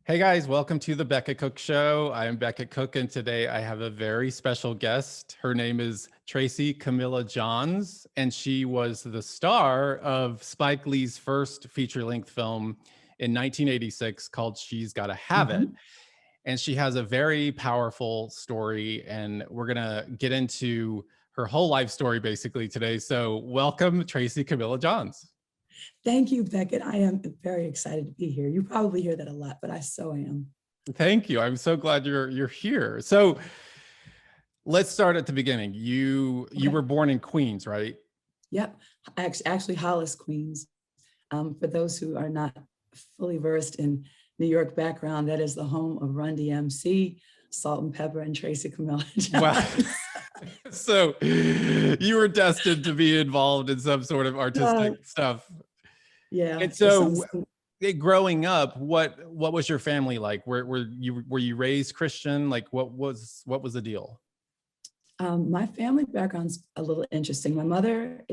Hey guys, welcome to the Becket Cook Show. I'm Becket Cook, and today I have a very special guest. Her name is Tracy Camilla Johns, and she was the star of Spike Lee's first feature-length film in 1986 called She's Gotta Have It. Mhm. And she has a very powerful story, and we're gonna get into her whole life story basically today. So welcome, Tracy Camilla Johns. Thank you, Beckett. I am very excited to be here. You probably hear that a lot, but I so am. Thank you. I'm so glad you're here. So let's start at the beginning. You Okay. were born in Queens, right? Yep. Actually, Hollis, Queens. For those who are not fully versed in New York background, that is the home of Run DMC, Salt and Pepper, and Tracy Camilla Wow. Johns. So you were destined to be involved in some sort of Uh, artistic stuff. yeah, And it's so growing up, what was your family like? Were you raised Christian? Like what was the deal? my family background's a little interesting. My mother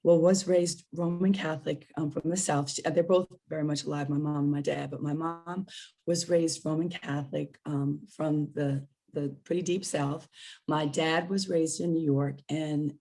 was raised Roman Catholic from the South. They're both very much alive, my mom and my dad, but my mom was raised Roman Catholic from the pretty deep South. My dad was raised in New York and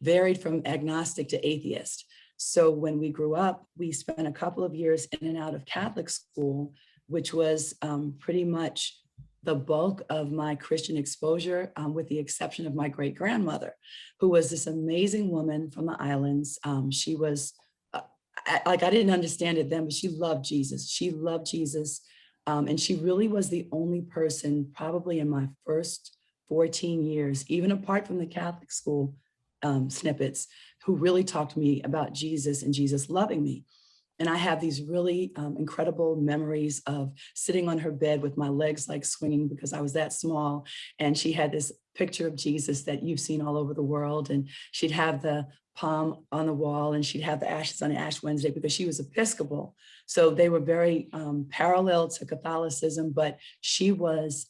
varied from agnostic to atheist. So when we grew up, we spent a couple of years in and out of Catholic school, which was pretty much the bulk of my Christian exposure, with the exception of my great grandmother, who was this amazing woman from the islands. She was like, I didn't understand it then, but she loved Jesus. She loved Jesus. And she really was the only person, probably in my first 14 years, even apart from the Catholic school snippets, who really talked to me about Jesus and Jesus loving me. And I have these really incredible memories of sitting on her bed with my legs like swinging because I was that small. And she had this picture of Jesus that you've seen all over the world. And she'd have the palm on the wall and she'd have the ashes on Ash Wednesday because she was Episcopal. So they were very parallel to Catholicism, but she was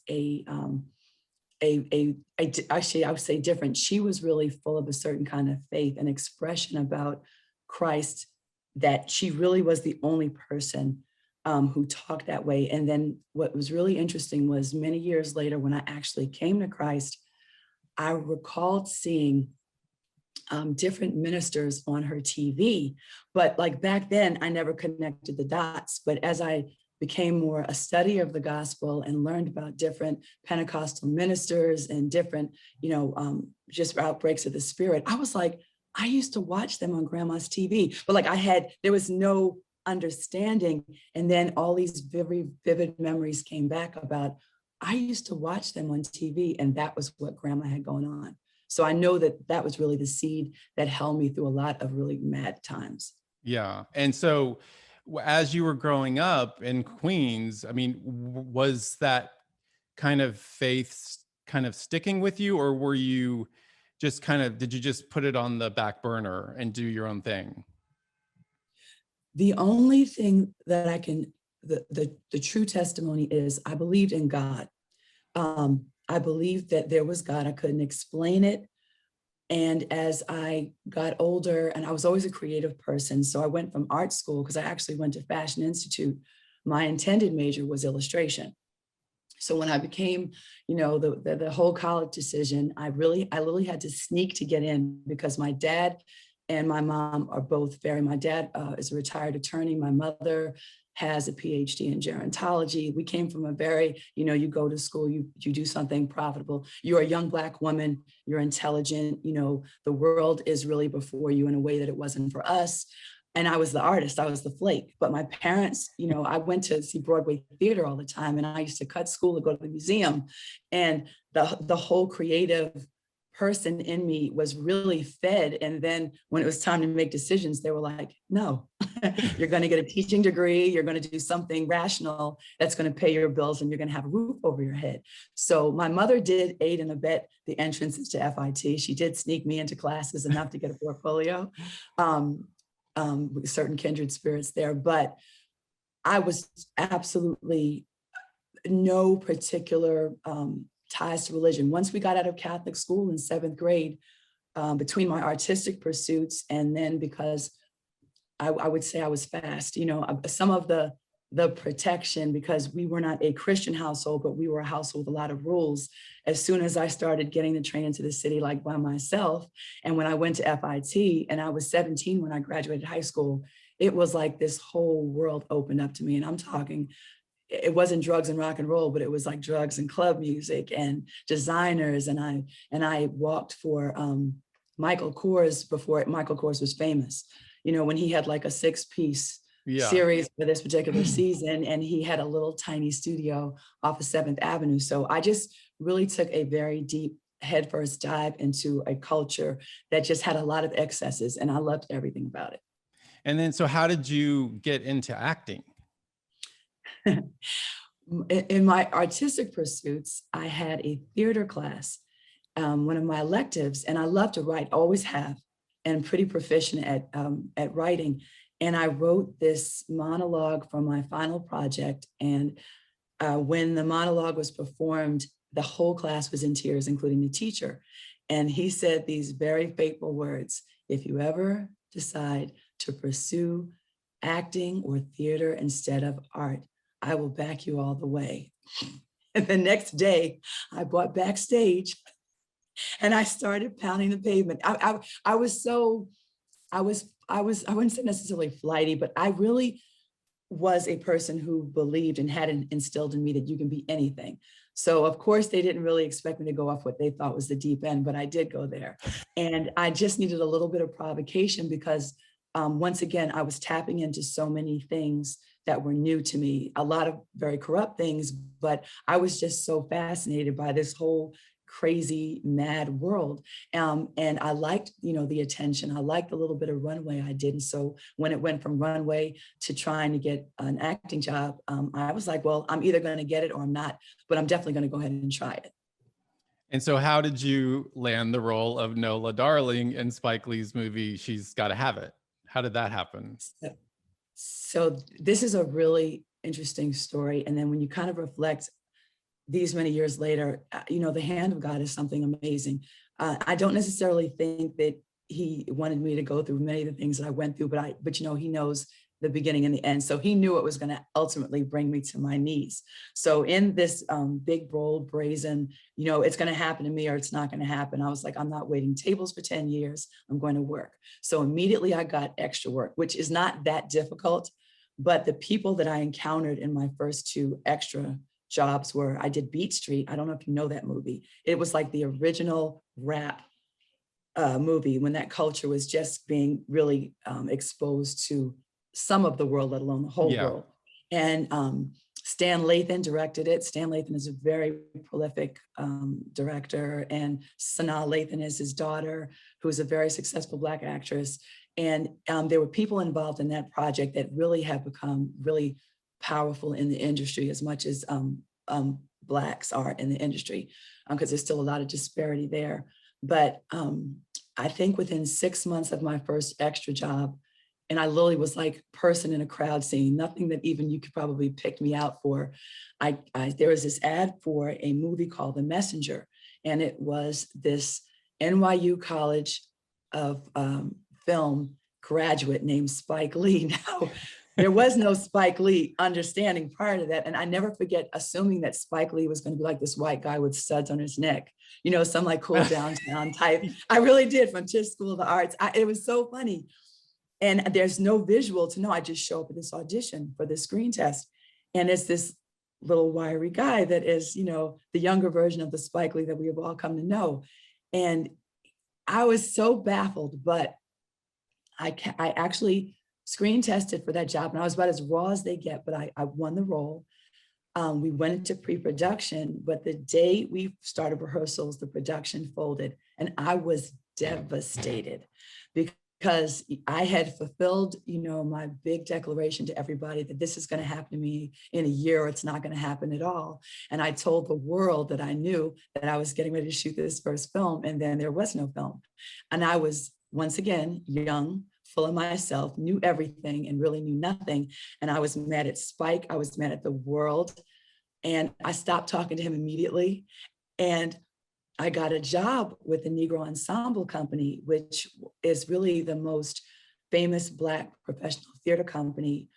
actually, I would say different. She was really full of a certain kind of faith and expression about Christ, that she really was the only person who talked that way. And then what was really interesting was many years later, when I actually came to Christ, I recalled seeing different ministers on her TV. But like back then, I never connected the dots. But as I became more a study of the gospel and learned about different Pentecostal ministers and different, just outbreaks of the spirit, I was like, I used to watch them on grandma's TV, but like there was no understanding. And then all these very vivid memories came back about, I used to watch them on TV and that was what grandma had going on. So I know that that was really the seed that held me through a lot of really mad times. Yeah. And so as you were growing up in Queens, I mean, was that kind of kind of sticking with you, or were you just did you just put it on the back burner and do your own thing? The only thing that the true testimony is I believed in God. I believed that there was God. I couldn't explain it. And as I got older, and I was always a creative person, so I went from art school because I actually went to Fashion Institute. My intended major was illustration. So when I became, the whole college decision, I literally had to sneak to get in because my dad and my mom are both my dad is a retired attorney. My mother has a PhD in gerontology. We came from a very, you go to school, you do something profitable. You're a young Black woman, you're intelligent, the world is really before you in a way that it wasn't for us. And I was the artist, I was the flake. But my parents, I went to see Broadway theater all the time and I used to cut school to go to the museum. And the whole creative person in me was really fed. And then when it was time to make decisions, they were like, no, you're going to get a teaching degree. You're going to do something rational that's going to pay your bills and you're going to have a roof over your head. So my mother did aid and abet the entrances to FIT. She did sneak me into classes enough to get a portfolio. Certain kindred spirits there, but I was absolutely no particular ties to religion. Once we got out of Catholic school in 7th grade, between my artistic pursuits and then because I would say I was fast, some of the the protection, because we were not a Christian household, but we were a household with a lot of rules. As soon as I started getting the train into the city, like by myself, and when I went to FIT, and I was 17 when I graduated high school, it was like this whole world opened up to me. And I'm talking, it wasn't drugs and rock and roll, but it was like drugs and club music and designers. And I walked for Michael Kors before Michael Kors was famous. You know, when he had like a 6-piece Yeah. series for this particular season, and he had a little tiny studio off of 7th Avenue. So I just really took a very deep headfirst dive into a culture that just had a lot of excesses, and I loved everything about it. And then, so how did you get into acting? In my artistic pursuits, I had a theater class, one of my electives, and I love to write, always have, and pretty proficient at writing. And I wrote this monologue for my final project. And when the monologue was performed, the whole class was in tears, including the teacher. And he said these very fateful words: if you ever decide to pursue acting or theater instead of art, I will back you all the way. And the next day, I bought backstage and I started pounding the pavement. I was so, I wouldn't say necessarily flighty, but I really was a person who believed and had instilled in me that you can be anything. So of course they didn't really expect me to go off what they thought was the deep end, but I did go there. And I just needed a little bit of provocation because once again, I was tapping into so many things that were new to me, a lot of very corrupt things, but I was just so fascinated by this whole crazy, mad world. And I liked, the attention. I liked the little bit of runway I did. And so when it went from runway to trying to get an acting job, I was like, well, I'm either going to get it or I'm not, but I'm definitely going to go ahead and try it. And so how did you land the role of Nola Darling in Spike Lee's movie, She's Gotta Have It? How did that happen? So this is a really interesting story. And then when you kind of reflect these many years later, the hand of God is something amazing. I don't necessarily think that he wanted me to go through many of the things that I went through, but he knows the beginning and the end. So he knew it was going to ultimately bring me to my knees. So in this big, bold, brazen, it's going to happen to me or it's not going to happen, I was like, I'm not waiting tables for 10 years. I'm going to work. So immediately I got extra work, which is not that difficult. But the people that I encountered in my first 2 extra jobs were, I did Beat Street. I don't know if you know that movie. It was like the original rap movie when that culture was just being really exposed to some of the world, let alone the whole world. And Stan Lathan directed it. Stan Lathan is a very prolific director, and Sanaa Lathan is his daughter, who's a very successful Black actress. And there were people involved in that project that really have become really powerful in the industry as much as Blacks are in the industry, because there's still a lot of disparity there. But I think within 6 months of my first extra job, and I literally was like person in a crowd scene, nothing that even you could probably pick me out for. There was this ad for a movie called The Messenger, and it was this NYU College of Film graduate named Spike Lee. Now, there was no Spike Lee understanding prior to that. And I never forget assuming that Spike Lee was going to be like this white guy with studs on his neck, some like cool downtown type. I really did, from Tisch School of the Arts. It was so funny. And there's no visual to know. I just show up at this audition for this screen test. And it's this little wiry guy that is, the younger version of the Spike Lee that we have all come to know. And I was so baffled, but I actually screen tested for that job, and I was about as raw as they get, but I won the role. We went into pre-production, but the day we started rehearsals, the production folded, and I was devastated because I had fulfilled, my big declaration to everybody that this is going to happen to me in a year, or it's not going to happen at all. And I told the world that I knew that I was getting ready to shoot this first film, and then there was no film. And I was, once again, young, full of myself, knew everything and really knew nothing. And I was mad at Spike. I was mad at the world. And I stopped talking to him immediately. And I got a job with the Negro Ensemble Company, which is really the most famous Black professional theater company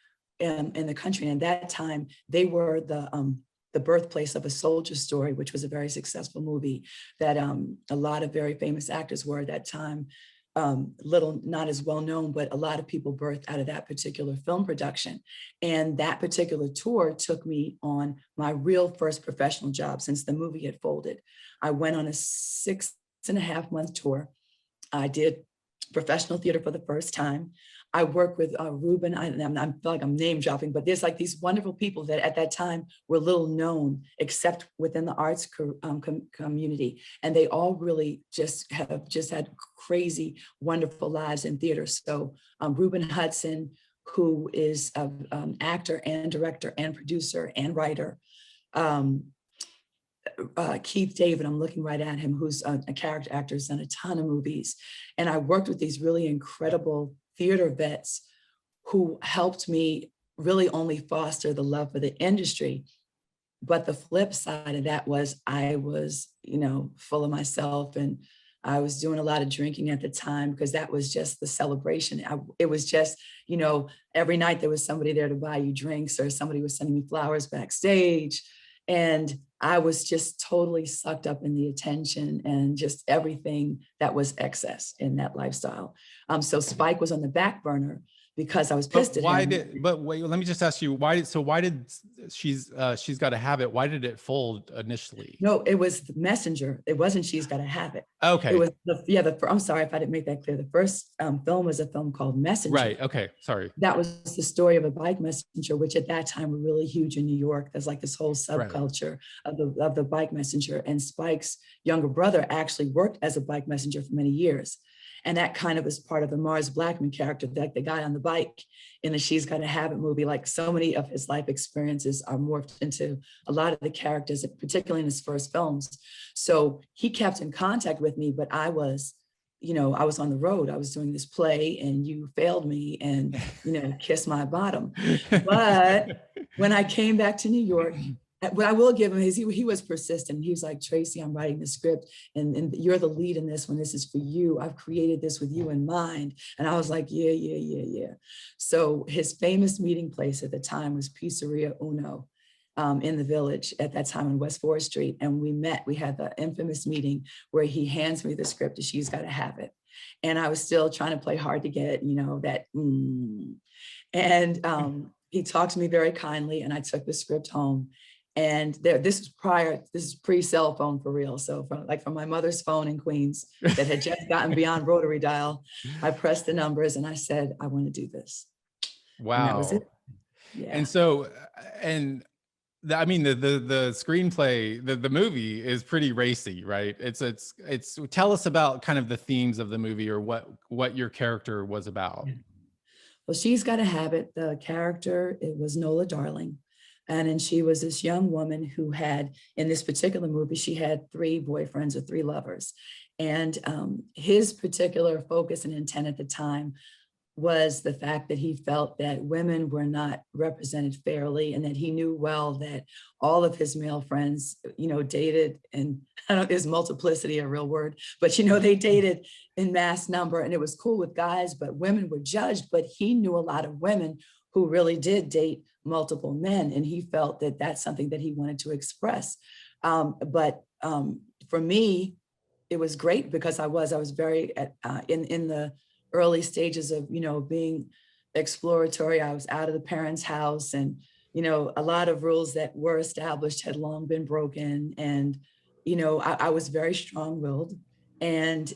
in the country. And at that time, they were the birthplace of A Soldier Story, which was a very successful movie that a lot of very famous actors were at that time. Little, not as well known, but a lot of people birthed out of that particular film production. And that particular tour took me on my real first professional job since the movie had folded. I went on a 6.5-month tour. I did professional theater for the first time. I worked with Ruben. I feel like I'm name dropping, but there's like these wonderful people that at that time were little known, except within the arts community. And they all really just had crazy, wonderful lives in theater. So Ruben Hudson, who is an actor and director and producer and writer. Keith David, I'm looking right at him, who's a character actor, has done a ton of movies. And I worked with these really incredible theater vets who helped me really only foster the love for the industry. But the flip side of that was I was, full of myself, and I was doing a lot of drinking at the time because that was just the celebration. It was just, every night there was somebody there to buy you drinks, or somebody was sending me flowers backstage. And I was just totally sucked up in the attention and just everything that was excess in that lifestyle. So Spike was on the back burner because I was pissed at him. But wait, let me just ask you, why did She's Gotta Have It, why did it fold initially? No, it was the Messenger. It wasn't She's Gotta Have It. Okay. It was I'm sorry if I didn't make that clear. The first film was a film called Messenger. Right, okay, sorry. That was the story of a bike messenger, which at that time were really huge in New York. There's like this whole subculture of the bike messenger. And Spike's younger brother actually worked as a bike messenger for many years. And that kind of is part of the Mars Blackman character, like the guy on the bike in the She's Gotta Have It movie. Like so many of his life experiences are morphed into a lot of the characters, particularly in his first films. So he kept in contact with me, but I was on the road. I was doing this play and you failed me and, kissed my bottom. But when I came back to New York, what I will give him is he was persistent. He was like, Tracy, I'm writing the script and you're the lead in this one. This is for you. I've created this with you in mind. And I was like, yeah. So his famous meeting place at the time was Pizzeria Uno in the Village at that time on West 4th Street. And we met. We had the infamous meeting where he hands me the script and She's Gotta Have It. And I was still trying to play hard to get, that. And he talked to me very kindly and I took the script home. And this is pre-cell phone for real. So from my mother's phone in Queens that had just gotten beyond rotary dial, I pressed the numbers and I said, I want to do this. Wow. And that was it. Yeah. And so, the screenplay, the movie is pretty racy, right? It's tell us about kind of the themes of the movie or what your character was about. Well, She's Gotta Have It. The character, it was Nola Darling. And she was this young woman who had, in this particular movie, she had 3 boyfriends or 3 lovers. And his particular focus and intent at the time was the fact that he felt that women were not represented fairly and that he knew well that all of his male friends, dated, and I don't know, is multiplicity a real word, but, they dated in mass number and it was cool with guys, but women were judged. But he knew a lot of women who really did date multiple men. And he felt that that's something that he wanted to express. But for me, it was great because I was very in the early stages of, being exploratory. I was out of the parents' house and, a lot of rules that were established had long been broken. And, I was very strong-willed and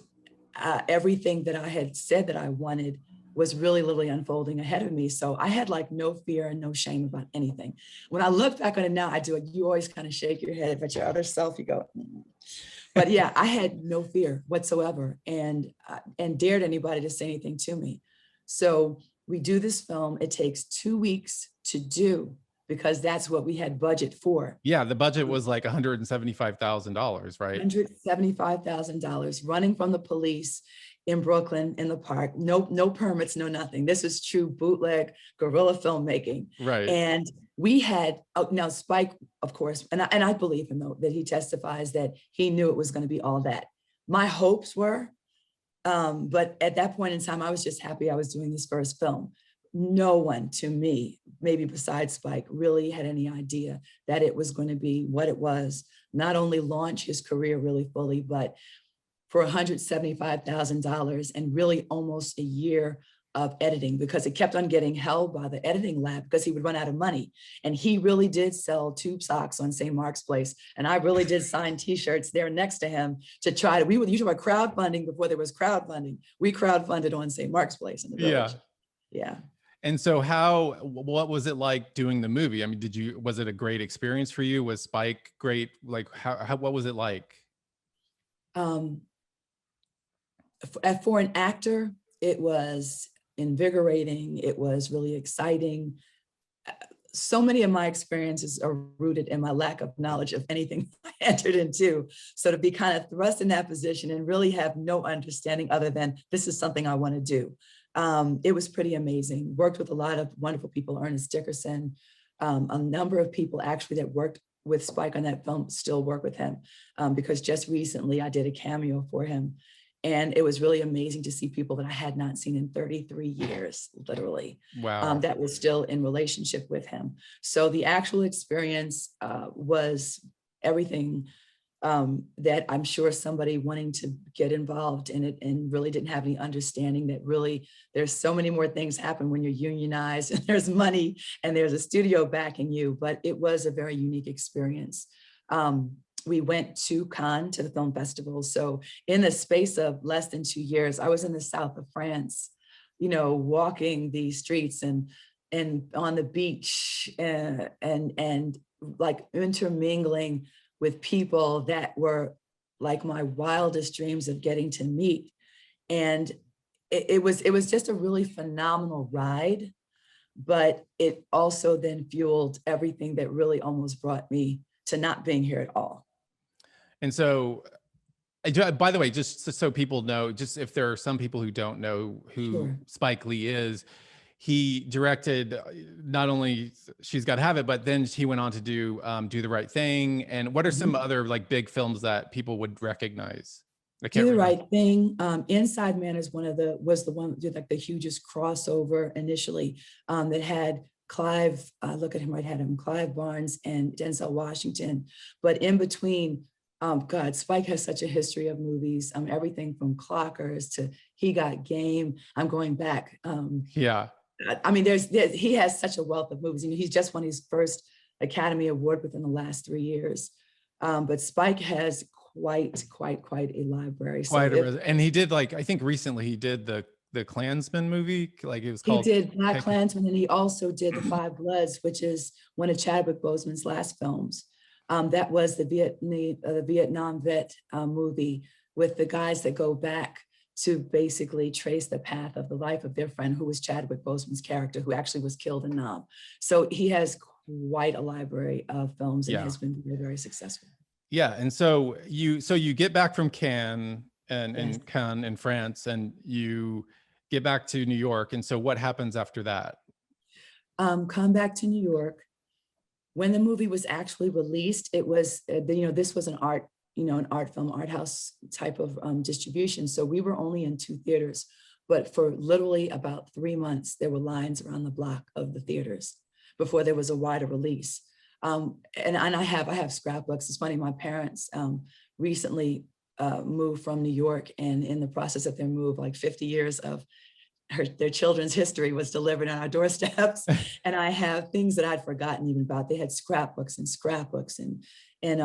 everything that I had said that I wanted was really literally unfolding ahead of me. So I had like no fear and no shame about anything. When I look back on it now, I do it. You always kind of shake your head, but your other self, you go, But yeah, I had no fear whatsoever and dared anybody to say anything to me. So we do this film. It takes 2 weeks to do because that's what we had budget for. Yeah, the budget was like $175,000, right? $175,000 running from the police in Brooklyn in the park. No permits, no nothing. This is true bootleg guerrilla filmmaking. Right. And we had, now Spike, of course, and I believe him though, that he testifies that he knew it was going to be all that. My hopes were, but at that point in time, I was just happy I was doing this first film. no one to me, maybe besides Spike, really had any idea that it was going to be what it was, not only launch his career really fully, but for $175,000 and really almost a year of editing, because it kept on getting held by the editing lab because he would run out of money. And he really did sell tube socks on St. Mark's Place. And I really did sign t-shirts there next to him to try to, we would usually crowdfunding before there was crowdfunding. We crowdfunded on St. Mark's Place in the village. Yeah. And so what was it like doing the movie? I mean, was it a great experience for you? Was Spike great? Like what was it like? For an actor, it was invigorating. It was really exciting. So many of my experiences are rooted in my lack of knowledge of anything I entered into. So to be kind of thrust in that position and really have no understanding other than this is something I want to do. It was pretty amazing. Worked with a lot of wonderful people, Ernest Dickerson, a number of people actually that worked with Spike on that film still work with him because just recently I did a cameo for him. And it was really amazing to see people that I had not seen in 33 years, literally. Wow. That was still in relationship with him. So the actual experience was everything that I'm sure somebody wanting to get involved in it and really didn't have any understanding that really there's so many more things happen when you're unionized and there's money and there's a studio backing you, but it was a very unique experience. We went to Cannes, to the film festival. So in the space of less than 2 years, I was in the south of France, you know, walking the streets and on the beach and like intermingling with people that were like my wildest dreams of getting to meet. And it was just a really phenomenal ride, but it also then fueled everything that really almost brought me to not being here at all. And so, by the way, just so people know, just if there are some people who don't know who Sure. Spike Lee is, he directed not only She's Gotta Have It, but then he went on to do the Right Thing. And what are some other like big films that people would recognize? Do the Right Thing. Inside Man is was the one that did like the hugest crossover initially that had Clive, look at him, right, had him, Clive Barnes and Denzel Washington. But in between, God, Spike has such a history of movies, everything from Clockers to He Got Game. I'm going back. Yeah. I mean, he has such a wealth of movies. You know, he's just won his first Academy Award within the last 3 years. But Spike has quite a library. And he did, like, I think recently he did the Klansman movie, like it was called. He did Black Klansman, and he also did The Five Bloods, which is one of Chadwick Boseman's last films. That was the Vietnam vet movie with the guys that go back to basically trace the path of the life of their friend, who was Chadwick Boseman's character, who actually was killed in Nam. So he has quite a library of films and has been very, very successful. Yeah, and so you get back from Cannes and Cannes in France, and you get back to New York. And so what happens after that? Come back to New York. When the movie was actually released, it was, this was an art film, art house type of distribution. So we were only in 2 theaters, but for literally about 3 months, there were lines around the block of the theaters before there was a wider release. And I have scrapbooks. It's funny, my parents recently moved from New York, and in the process of their move, like 50 years of their children's history was delivered on our doorsteps. And I have things that I'd forgotten even about. They had scrapbooks and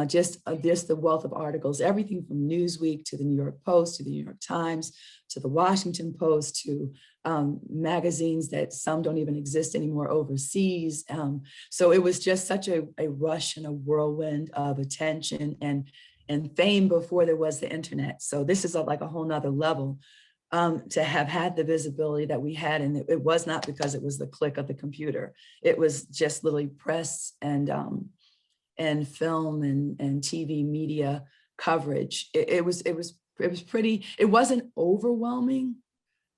just the wealth of articles, everything from Newsweek to the New York Post, to the New York Times, to the Washington Post, to magazines that some don't even exist anymore overseas. So it was just such a rush and a whirlwind of attention and fame before there was the internet. So this is like a whole nother level. To have had the visibility that we had. And it was not because it was the click of the computer. It was just literally press and film and TV media coverage. It was pretty, it wasn't overwhelming.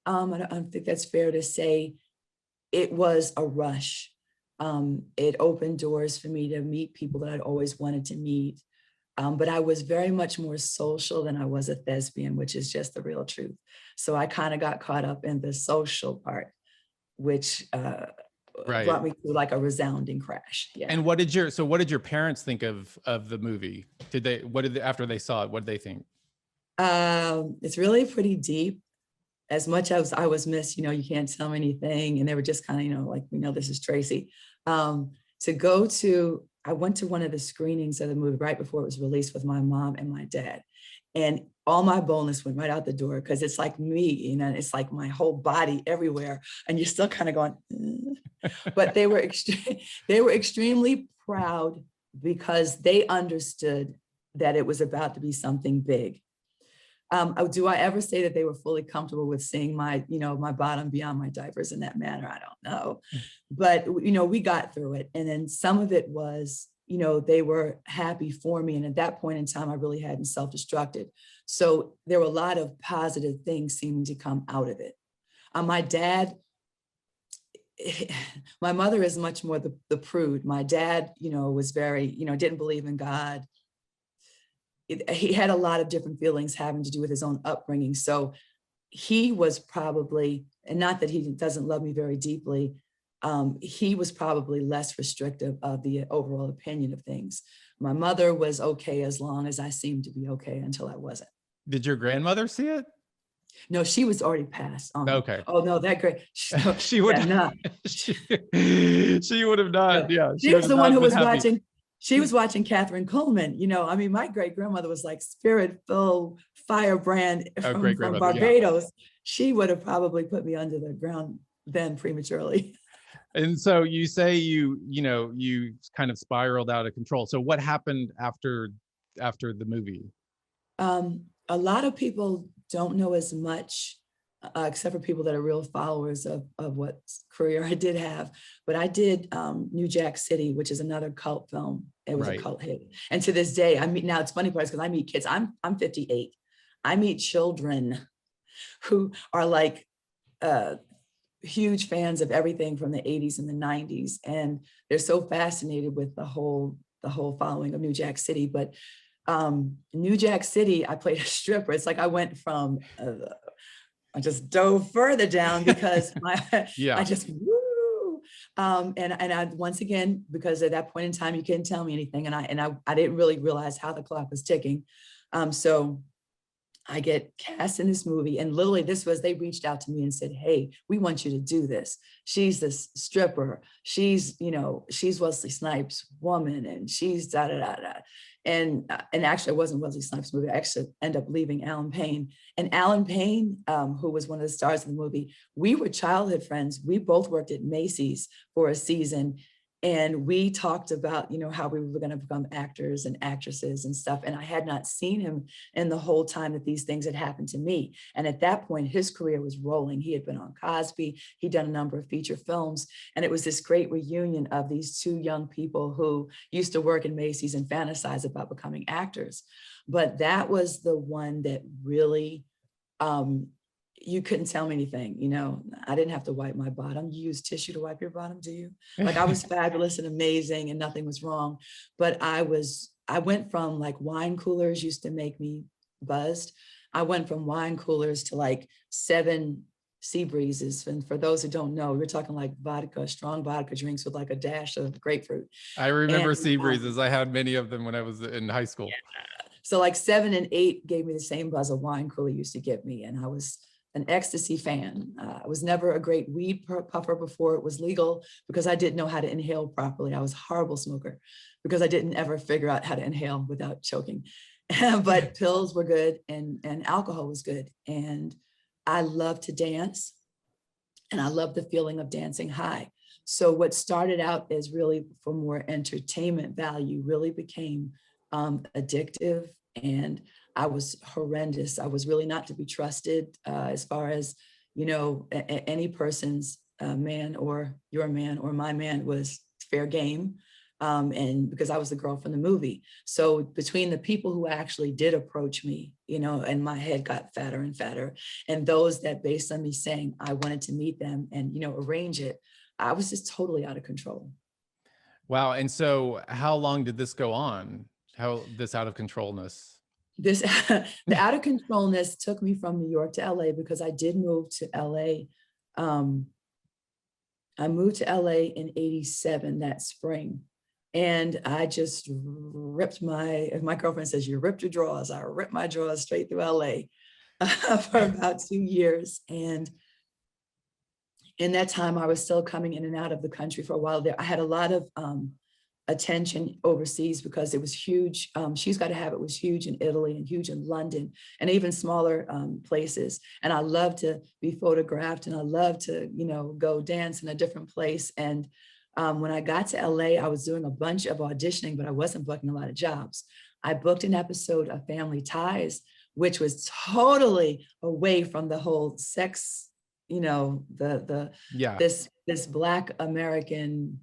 I don't think that's fair to say. It was a rush. It opened doors for me to meet people that I'd always wanted to meet. But I was very much more social than I was a thespian, which is just the real truth. So I kind of got caught up in the social part which Right. brought me to like a resounding crash. Yeah. And what did your parents think of the movie? After they saw it, what did they think? It's really pretty deep. As much as I was missed, you can't tell me anything. And they were just kind of, like, we know this is Tracy. I went to one of the screenings of the movie right before it was released with my mom and my dad. And all my boldness went right out the door because it's like me, it's like my whole body everywhere. And you're still kind of going, but they were extremely proud because they understood that it was about to be something big. Do I ever say that they were fully comfortable with seeing my bottom beyond my diapers in that manner? I don't know. But, we got through it. And then some of it was, they were happy for me. And at that point in time, I really hadn't self-destructed. So there were a lot of positive things seeming to come out of it. My dad, my mother is much more the prude. My dad, was very, didn't believe in God. He had a lot of different feelings having to do with his own upbringing. So he was probably, and not that he doesn't love me very deeply, he was probably less restrictive of the overall opinion of things. My mother was okay as long as I seemed to be okay until I wasn't. Did your grandmother see it? No, she was already passed on. Okay. Oh no, that great. She would. Yeah, no. She would have not. Yeah. She was the one who was happy. watching. She was watching Catherine Coleman. My great grandmother was like spirit-filled firebrand from Barbados. Yeah. She would have probably put me under the ground then prematurely. And so you say you kind of spiraled out of control. So what happened after the movie? A lot of people don't know as much, except for people that are real followers of what career I did have. But I did New Jack City, which is another cult film. It was a cult hit. And to this day, now it's funny because I meet kids. I'm 58. I meet children who are like huge fans of everything from the 80s and the 90s. And they're so fascinated with the whole following of New Jack City. But New Jack City, I played a stripper. It's like I went from I just dove further down because I just woo. And I once again, because at that point in time you couldn't tell me anything, and I didn't really realize how the clock was ticking. So I get cast in this movie, and literally they reached out to me and said, "Hey, we want you to do this. She's this stripper. She's Wesley Snipes' woman, and she's da da da da." And actually, it wasn't Wesley Snipes' movie. I actually ended up leaving Alan Payne. And Alan Payne, who was one of the stars of the movie, we were childhood friends. We both worked at Macy's for a season. And we talked about, how we were going to become actors and actresses and stuff. And I had not seen him in the whole time that these things had happened to me. And at that point, his career was rolling. He had been on Cosby. He'd done a number of feature films. And it was this great reunion of these two young people who used to work in Macy's and fantasize about becoming actors. But that was the one that really, you couldn't tell me anything. I didn't have to wipe my bottom. You use tissue to wipe your bottom, do you? Like, I was fabulous and amazing and nothing was wrong. But I went from like wine coolers used to make me buzzed. I went from wine coolers to like 7 sea breezes. And for those who don't know, we're talking like strong vodka drinks with like a dash of grapefruit. I remember sea breezes. I had many of them when I was in high school. Yeah. So like 7 and 8 gave me the same buzz a wine cooler used to give me. And I was an ecstasy fan. I was never a great weed puffer before it was legal because I didn't know how to inhale properly. I was a horrible smoker because I didn't ever figure out how to inhale without choking. But pills were good and alcohol was good. And I love to dance and I love the feeling of dancing high. So what started out as really for more entertainment value really became addictive, and I was horrendous. I was really not to be trusted as far as, any person's man or your man or my man was fair game. And because I was the girl from the movie. So between the people who actually did approach me, and my head got fatter and fatter, and those that based on me saying I wanted to meet them and, arrange it, I was just totally out of control. Wow. And so how long did this go on? This out of controlness? The out of controlness took me from New York to LA because I did move to LA I moved to LA in 87 that spring. And I just ripped my girlfriend says, you ripped your drawers. I ripped my drawers straight through LA for about 2 years. And in that time, I was still coming in and out of the country for a while there. I had a lot of attention overseas because it was huge. She's Got to Have It was huge in Italy and huge in London and even smaller places. And I love to be photographed and I love to, go dance in a different place. And when I got to LA, I was doing a bunch of auditioning, but I wasn't booking a lot of jobs. I booked an episode of Family Ties, which was totally away from the whole sex, Yeah. this Black American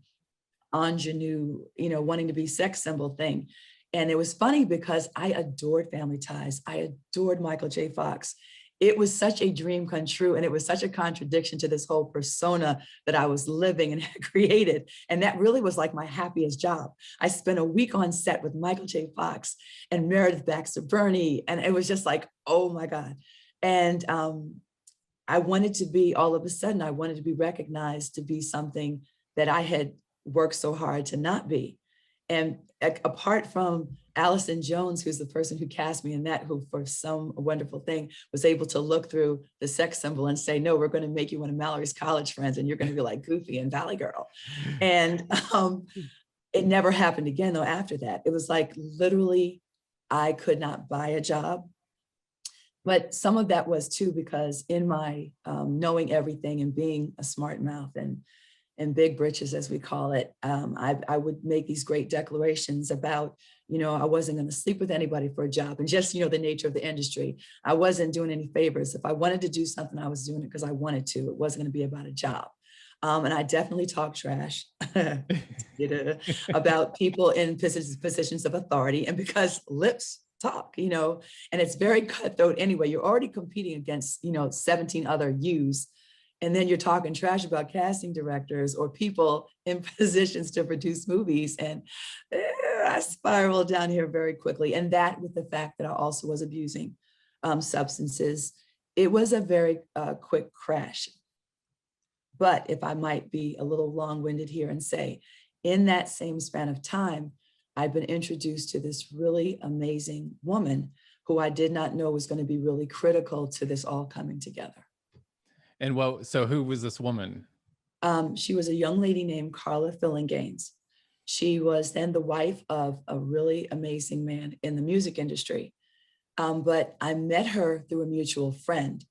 ingenue, wanting to be sex symbol thing. And it was funny because I adored Family Ties. I adored Michael J. Fox. It was such a dream come true. And it was such a contradiction to this whole persona that I was living and had created. And that really was like my happiest job. I spent a week on set with Michael J. Fox and Meredith Baxter Burney. And it was just like, oh my God. And I wanted to be, all of a sudden, I wanted to be recognized to be something that I had worked so hard to not be. And apart from Allison Jones, who's the person who cast me in that, who for some wonderful thing was able to look through the sex symbol and say, no, we're going to make you one of Mallory's college friends and you're going to be like Goofy and Valley Girl. And it never happened again, though, after that. It was like literally I could not buy a job. But some of that was too, because in my knowing everything and being a smart mouth and big britches, as we call it, I would make these great declarations about, I wasn't going to sleep with anybody for a job and just, the nature of the industry. I wasn't doing any favors. If I wanted to do something, I was doing it because I wanted to. It wasn't going to be about a job. And I definitely talk trash about people in positions of authority, and because lips talk, and it's very cutthroat anyway. You're already competing against, 17 other yous. And then you're talking trash about casting directors or people in positions to produce movies. And I spiraled down here very quickly. And that, with the fact that I also was abusing substances, it was a very quick crash. But if I might be a little long-winded here and say, in that same span of time, I've been introduced to this really amazing woman who I did not know was going to be really critical to this all coming together. And so who was this woman? She was a young lady named Carla Fillinganes. She was then the wife of a really amazing man in the music industry. But I met her through a mutual friend.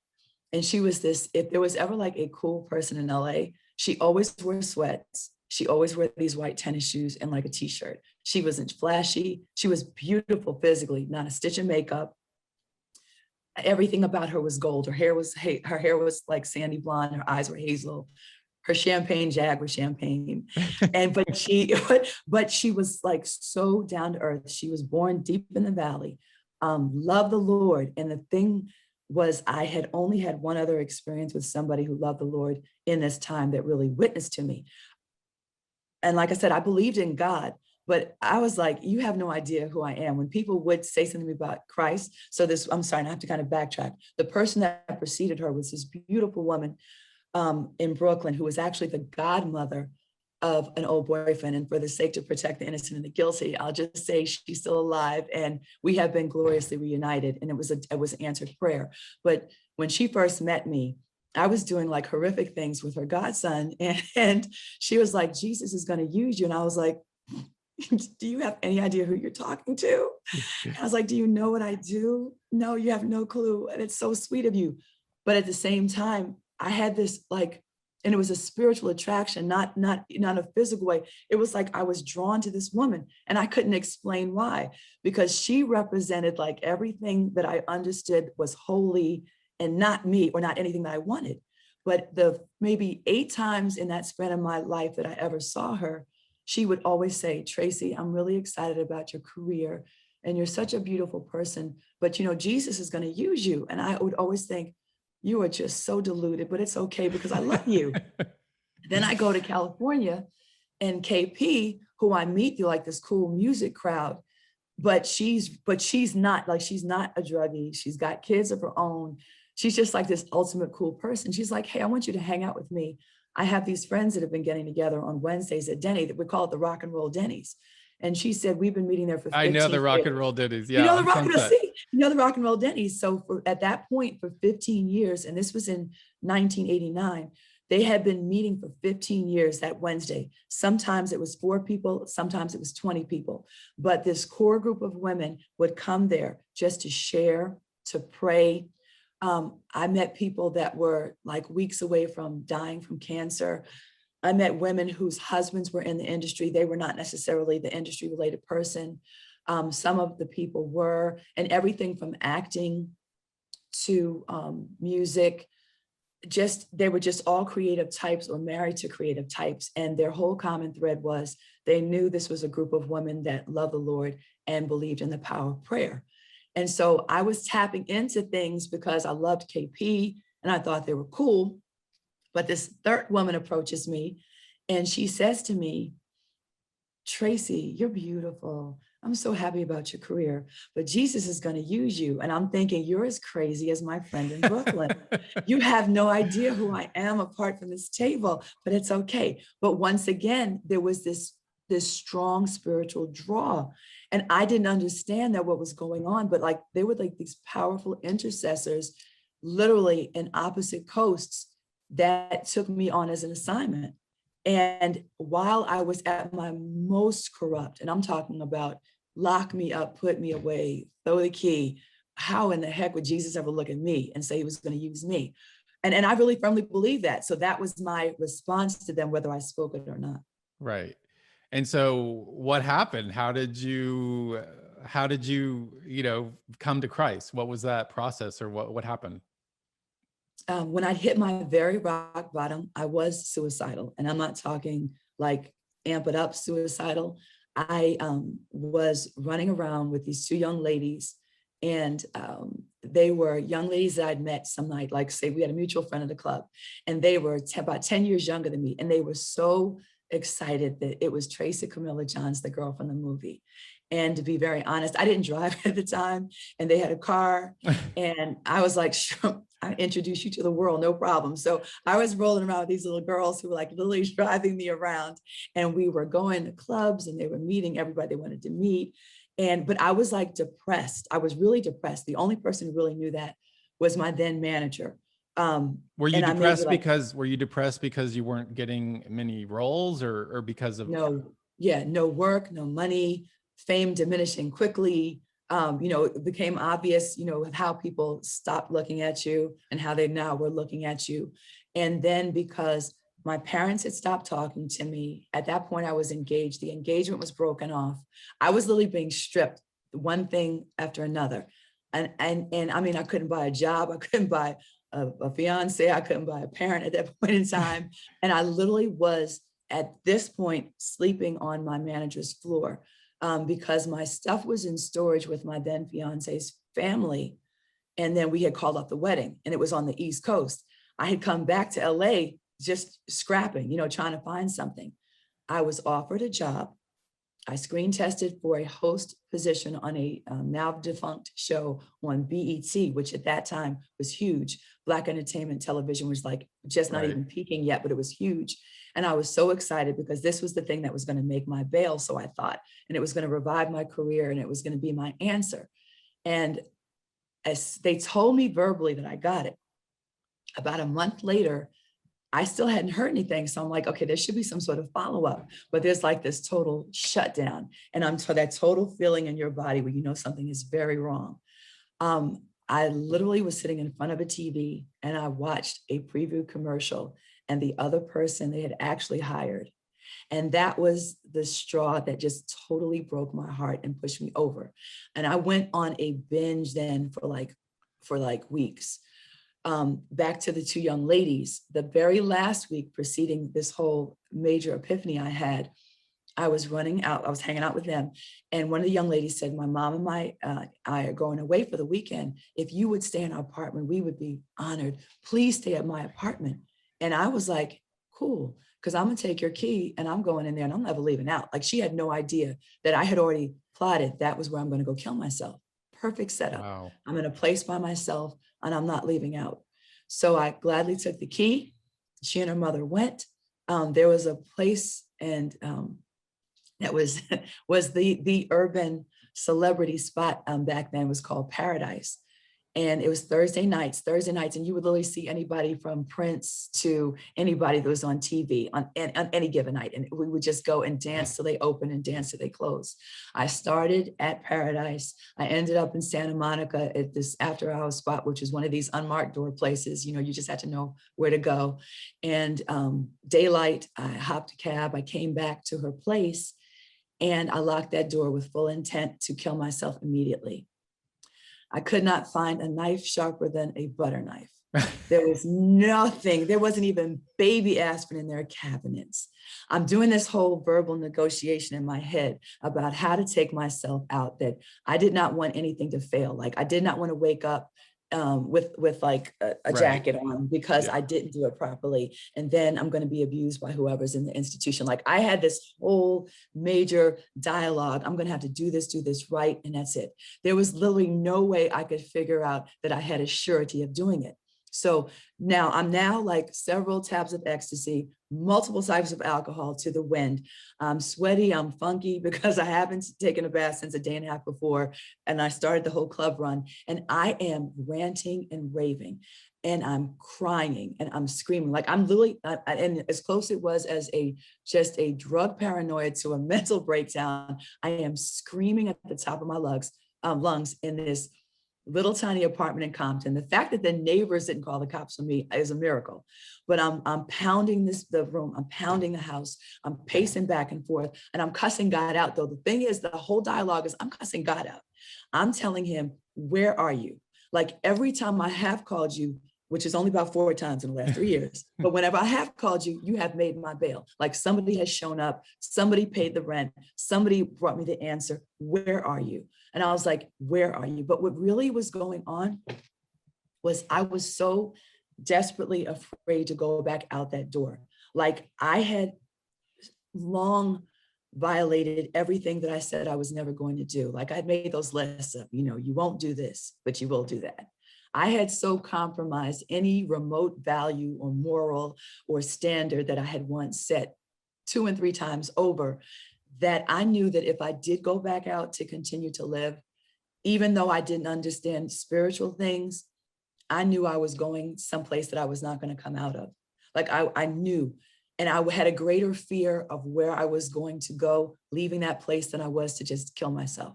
And she was this, if there was ever like a cool person in LA, she always wore sweats. She always wore these white tennis shoes and like a t-shirt. She wasn't flashy. She was beautiful physically, not a stitch of makeup. Everything about her was gold. Her hair was like sandy blonde. Her eyes were hazel. Her champagne jag was champagne. And but she was like so down to earth. She was born deep in the valley, loved the Lord. And the thing was, I had only had one other experience with somebody who loved the Lord in this time that really witnessed to me. And like I said, I believed in God, but I was like, you have no idea who I am. When people would say something to me about Christ, I'm sorry, I have to kind of backtrack. The person that preceded her was this beautiful woman in Brooklyn, who was actually the godmother of an old boyfriend. And for the sake to protect the innocent and the guilty, I'll just say she's still alive and we have been gloriously reunited. And it was answered prayer. But when she first met me, I was doing like horrific things with her godson. And she was like, Jesus is going to use you. And I was like, do you have any idea who you're talking to? And I was like, do you know what I do? No, you have no clue. And it's so sweet of you. But at the same time, I had this like, and it was a spiritual attraction, not a physical way. It was like I was drawn to this woman and I couldn't explain why, because she represented like everything that I understood was holy and not me or not anything that I wanted. But the maybe 8 times in that span of my life that I ever saw her, she would always say, Tracy, I'm really excited about your career and you're such a beautiful person, but Jesus is going to use you. And I would always think, you are just so deluded, but it's okay because I love you. Then I go to California and KP, who I meet through like this cool music crowd, but she's not a druggie. She's got kids of her own. She's just like this ultimate cool person. She's like, hey, I want you to hang out with me. I have these friends that have been getting together on Wednesdays at Denny, that we call it the Rock and Roll Denny's. And she said, we've been meeting there for I know 15 the rock years. and roll ditties. You Yeah, know the on rock and roll, Sunset. see, you know the Rock and Roll Denny's. So at that point, for 15 years, and this was in 1989, they had been meeting for 15 years that Wednesday. Sometimes it was 4 people, sometimes it was 20 people. But this core group of women would come there just to share, to pray. I met people that were like weeks away from dying from cancer. I met women whose husbands were in the industry. They were not necessarily the industry related person. Some of the people were, and everything from acting to music, they were just all creative types or married to creative types. And their whole common thread was they knew this was a group of women that loved the Lord and believed in the power of prayer. And so I was tapping into things because I loved KP and I thought they were cool. But this third woman approaches me and she says to me, Tracy, you're beautiful. I'm so happy about your career, but Jesus is going to use you. And I'm thinking, you're as crazy as my friend in Brooklyn. You have no idea who I am apart from this table, but it's okay. But once again, there was this strong spiritual draw. And I didn't understand that what was going on, but like they were like these powerful intercessors, literally in opposite coasts, that took me on as an assignment. And while I was at my most corrupt, and I'm talking about lock me up, put me away, throw the key, how in the heck would Jesus ever look at me and say he was going to use me? And I really firmly believe that. So that was my response to them, whether I spoke it or not. Right. And so what happened? How did you, come to Christ? What was that process, or what happened? When I hit my very rock bottom, I was suicidal. And I'm not talking like amp it up suicidal. I was running around with these 2 young ladies, and they were young ladies that I'd met some night, like say we had a mutual friend at the club, and they were about 10 years younger than me. And they were so excited that it was Tracy Camilla Johns, the girl from the movie. And to be very honest, I didn't drive at the time, and they had a car, and I was like, sure, I introduce you to the world, no problem. So I was rolling around with these little girls who were like literally driving me around, and we were going to clubs, and they were meeting everybody they wanted to meet. But I was like depressed. I was really depressed. The only person who really knew that was my then manager. Were you And I may be depressed like, because you weren't getting many roles, or because of? no work, no money, fame diminishing quickly. It became obvious, how people stopped looking at you and how they now were looking at you. And then because my parents had stopped talking to me, at that point I was engaged. The engagement was broken off. I was literally being stripped, one thing after another. And I mean, I couldn't buy a job. I couldn't buy a fiance. I couldn't buy a parent at that point in time. And I literally was at this point sleeping on my manager's floor. Because my stuff was in storage with my then fiance's family. And then we had called off the wedding, and it was on the East Coast. I had come back to LA just scrapping, trying to find something. I was offered a job. I screen tested for a host position on a now defunct show on BET, which at that time was huge. Black entertainment television was like just not even peaking yet, but it was huge. And I was so excited because this was the thing that was going to make my bail, so I thought, and it was going to revive my career, and it was going to be my answer. And as they told me verbally that I got it, about a month later, I still hadn't heard anything. So I'm like, okay, there should be some sort of follow-up, but there's like this total shutdown. And I'm to that total feeling in your body where you know something is very wrong. I literally was sitting in front of a TV, and I watched a preview commercial, and the other person they had actually hired. And that was the straw that just totally broke my heart and pushed me over. And I went on a binge then for like weeks. Back to the 2 young ladies, the very last week preceding this whole major epiphany I had, I was running out, I was hanging out with them. And one of the young ladies said, my mom and I are going away for the weekend. If you would stay in our apartment, we would be honored. Please stay at my apartment. And I was like, cool, because I'm gonna take your key and I'm going in there and I'm never leaving out. Like, she had no idea that I had already plotted that was where I'm gonna go kill myself. Perfect setup. Wow. I'm in a place by myself and I'm not leaving out. So I gladly took the key. She and her mother went. There was a place, and that was was the urban celebrity spot back then, was called Paradise. And it was Thursday nights, and you would literally see anybody from Prince to anybody that was on TV on any given night. And we would just go and dance till they open and dance till they close. I started at Paradise. I ended up in Santa Monica at this after hours spot, which is one of these unmarked door places. You know, you just had to know where to go. And daylight, I hopped a cab. I came back to her place, and I locked that door with full intent to kill myself immediately. I could not find a knife sharper than a butter knife. There was nothing. There wasn't even baby aspirin in their cabinets. I'm doing this whole verbal negotiation in my head about how to take myself out, that I did not want anything to fail. Like, I did not want to wake up with like a jacket on because I didn't do it properly. And then I'm going to be abused by whoever's in the institution. Like, I had this whole major dialogue. I'm going to have to do this right. And that's it. There was literally no way I could figure out that I had a surety of doing it. So now I'm like several tabs of ecstasy, multiple types of alcohol to the wind. I'm sweaty, I'm funky because I haven't taken a bath since a day and a half before. And I started the whole club run, and I am ranting and raving, and I'm crying and I'm screaming. Like, I'm literally, and as close it was as just a drug paranoia to a mental breakdown, I am screaming at the top of my lungs in this little tiny apartment in Compton. The fact that the neighbors didn't call the cops on me is a miracle. But I'm pounding the room, I'm pounding the house, I'm pacing back and forth, and I'm cussing God out. Though the thing is, the whole dialogue is I'm cussing God out. I'm telling him, where are you? Like, every time I have called you, which is only about 4 times in the last 3 years, but whenever I have called you, you have made my bail. Like, somebody has shown up, somebody paid the rent, somebody brought me the answer. Where are you? And I was like, where are you? But what really was going on was I was so desperately afraid to go back out that door. Like, I had long violated everything that I said I was never going to do. Like, I'd made those lists of, you won't do this, but you will do that. I had so compromised any remote value or moral or standard that I had once set 2 and 3 times over, that I knew that if I did go back out to continue to live, even though I didn't understand spiritual things, I knew I was going someplace that I was not going to come out of. Like, I knew, and I had a greater fear of where I was going to go, leaving that place, than I was to just kill myself.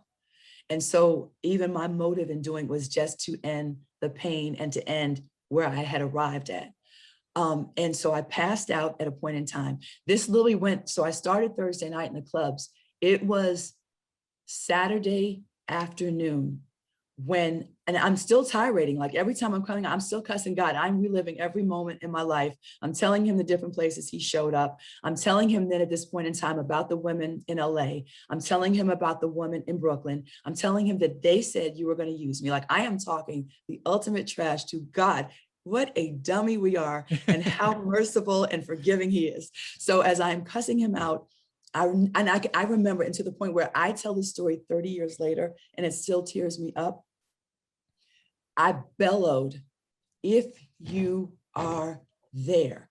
And so even my motive in doing was just to end the pain and to end where I had arrived at. And so I passed out at a point in time. This literally went, so I started Thursday night in the clubs. It was Saturday afternoon and I'm still tirade. Like, every time I'm coming, I'm still cussing God. I'm reliving every moment in my life. I'm telling him the different places he showed up. I'm telling him then at this point in time about the women in LA. I'm telling him about the woman in Brooklyn. I'm telling him that they said you were going to use me. Like, I am talking the ultimate trash to God. What a dummy we are, and how merciful and forgiving he is. So as I'm cussing him out, I remember, and to the point where I tell the story 30 years later, and it still tears me up, I bellowed, if you are there,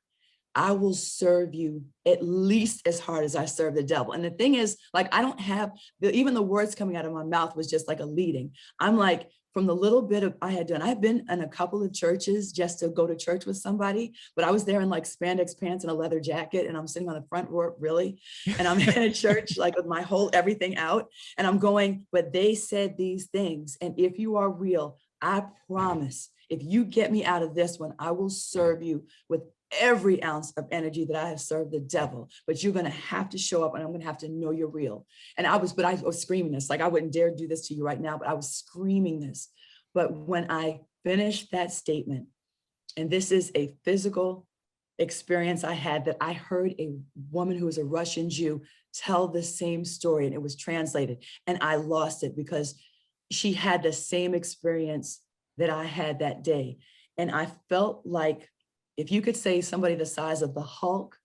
I will serve you at least as hard as I serve the devil. And the thing is, like, I don't have, even the words coming out of my mouth was just like a leading. I'm like, from the little bit of I had done, I've been in a couple of churches just to go to church with somebody, but I was there in like spandex pants and a leather jacket, and I'm sitting on the front row, really. And I'm in a church like with my whole everything out, and I'm going, but they said these things. And if you are real, I promise, if you get me out of this one, I will serve you with every ounce of energy that I have served the devil. But you're going to have to show up, and I'm going to have to know you're real. And I was screaming this, like, I wouldn't dare do this to you right now, but I was screaming this. But when I finished that statement, and this is a physical experience I had, that I heard a woman who was a Russian Jew tell the same story, and it was translated, and I lost it because she had the same experience that I had that day. And I felt like, if you could say somebody the size of the Hulk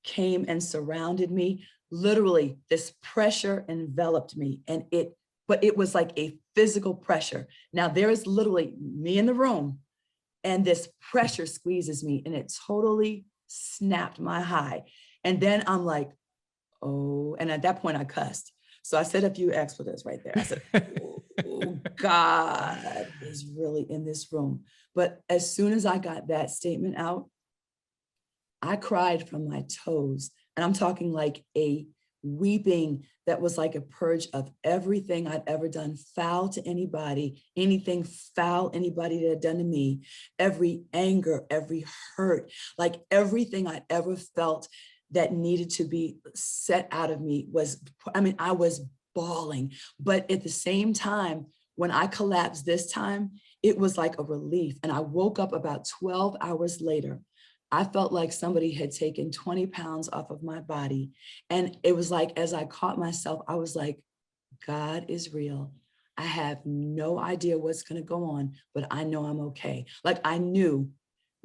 came and surrounded me, literally this pressure enveloped me, but it was like a physical pressure. Now there is literally me in the room, and this pressure squeezes me, and it totally snapped my high. And then I'm like, oh, and at that point I cussed. So I said a few expletives right there. I said, oh, God is really in this room. But as soon as I got that statement out, I cried from my toes. And I'm talking like a weeping that was like a purge of everything I'd ever done foul to anybody, anything foul anybody had done to me, every anger, every hurt, like everything I'd ever felt that needed to be set out of me was, I was bawling. But at the same time, when I collapsed this time, it was like a relief. And I woke up about 12 hours later. I felt like somebody had taken 20 pounds off of my body. And it was like, as I caught myself, I was like, God is real. I have no idea what's going to go on, but I know I'm okay. Like I knew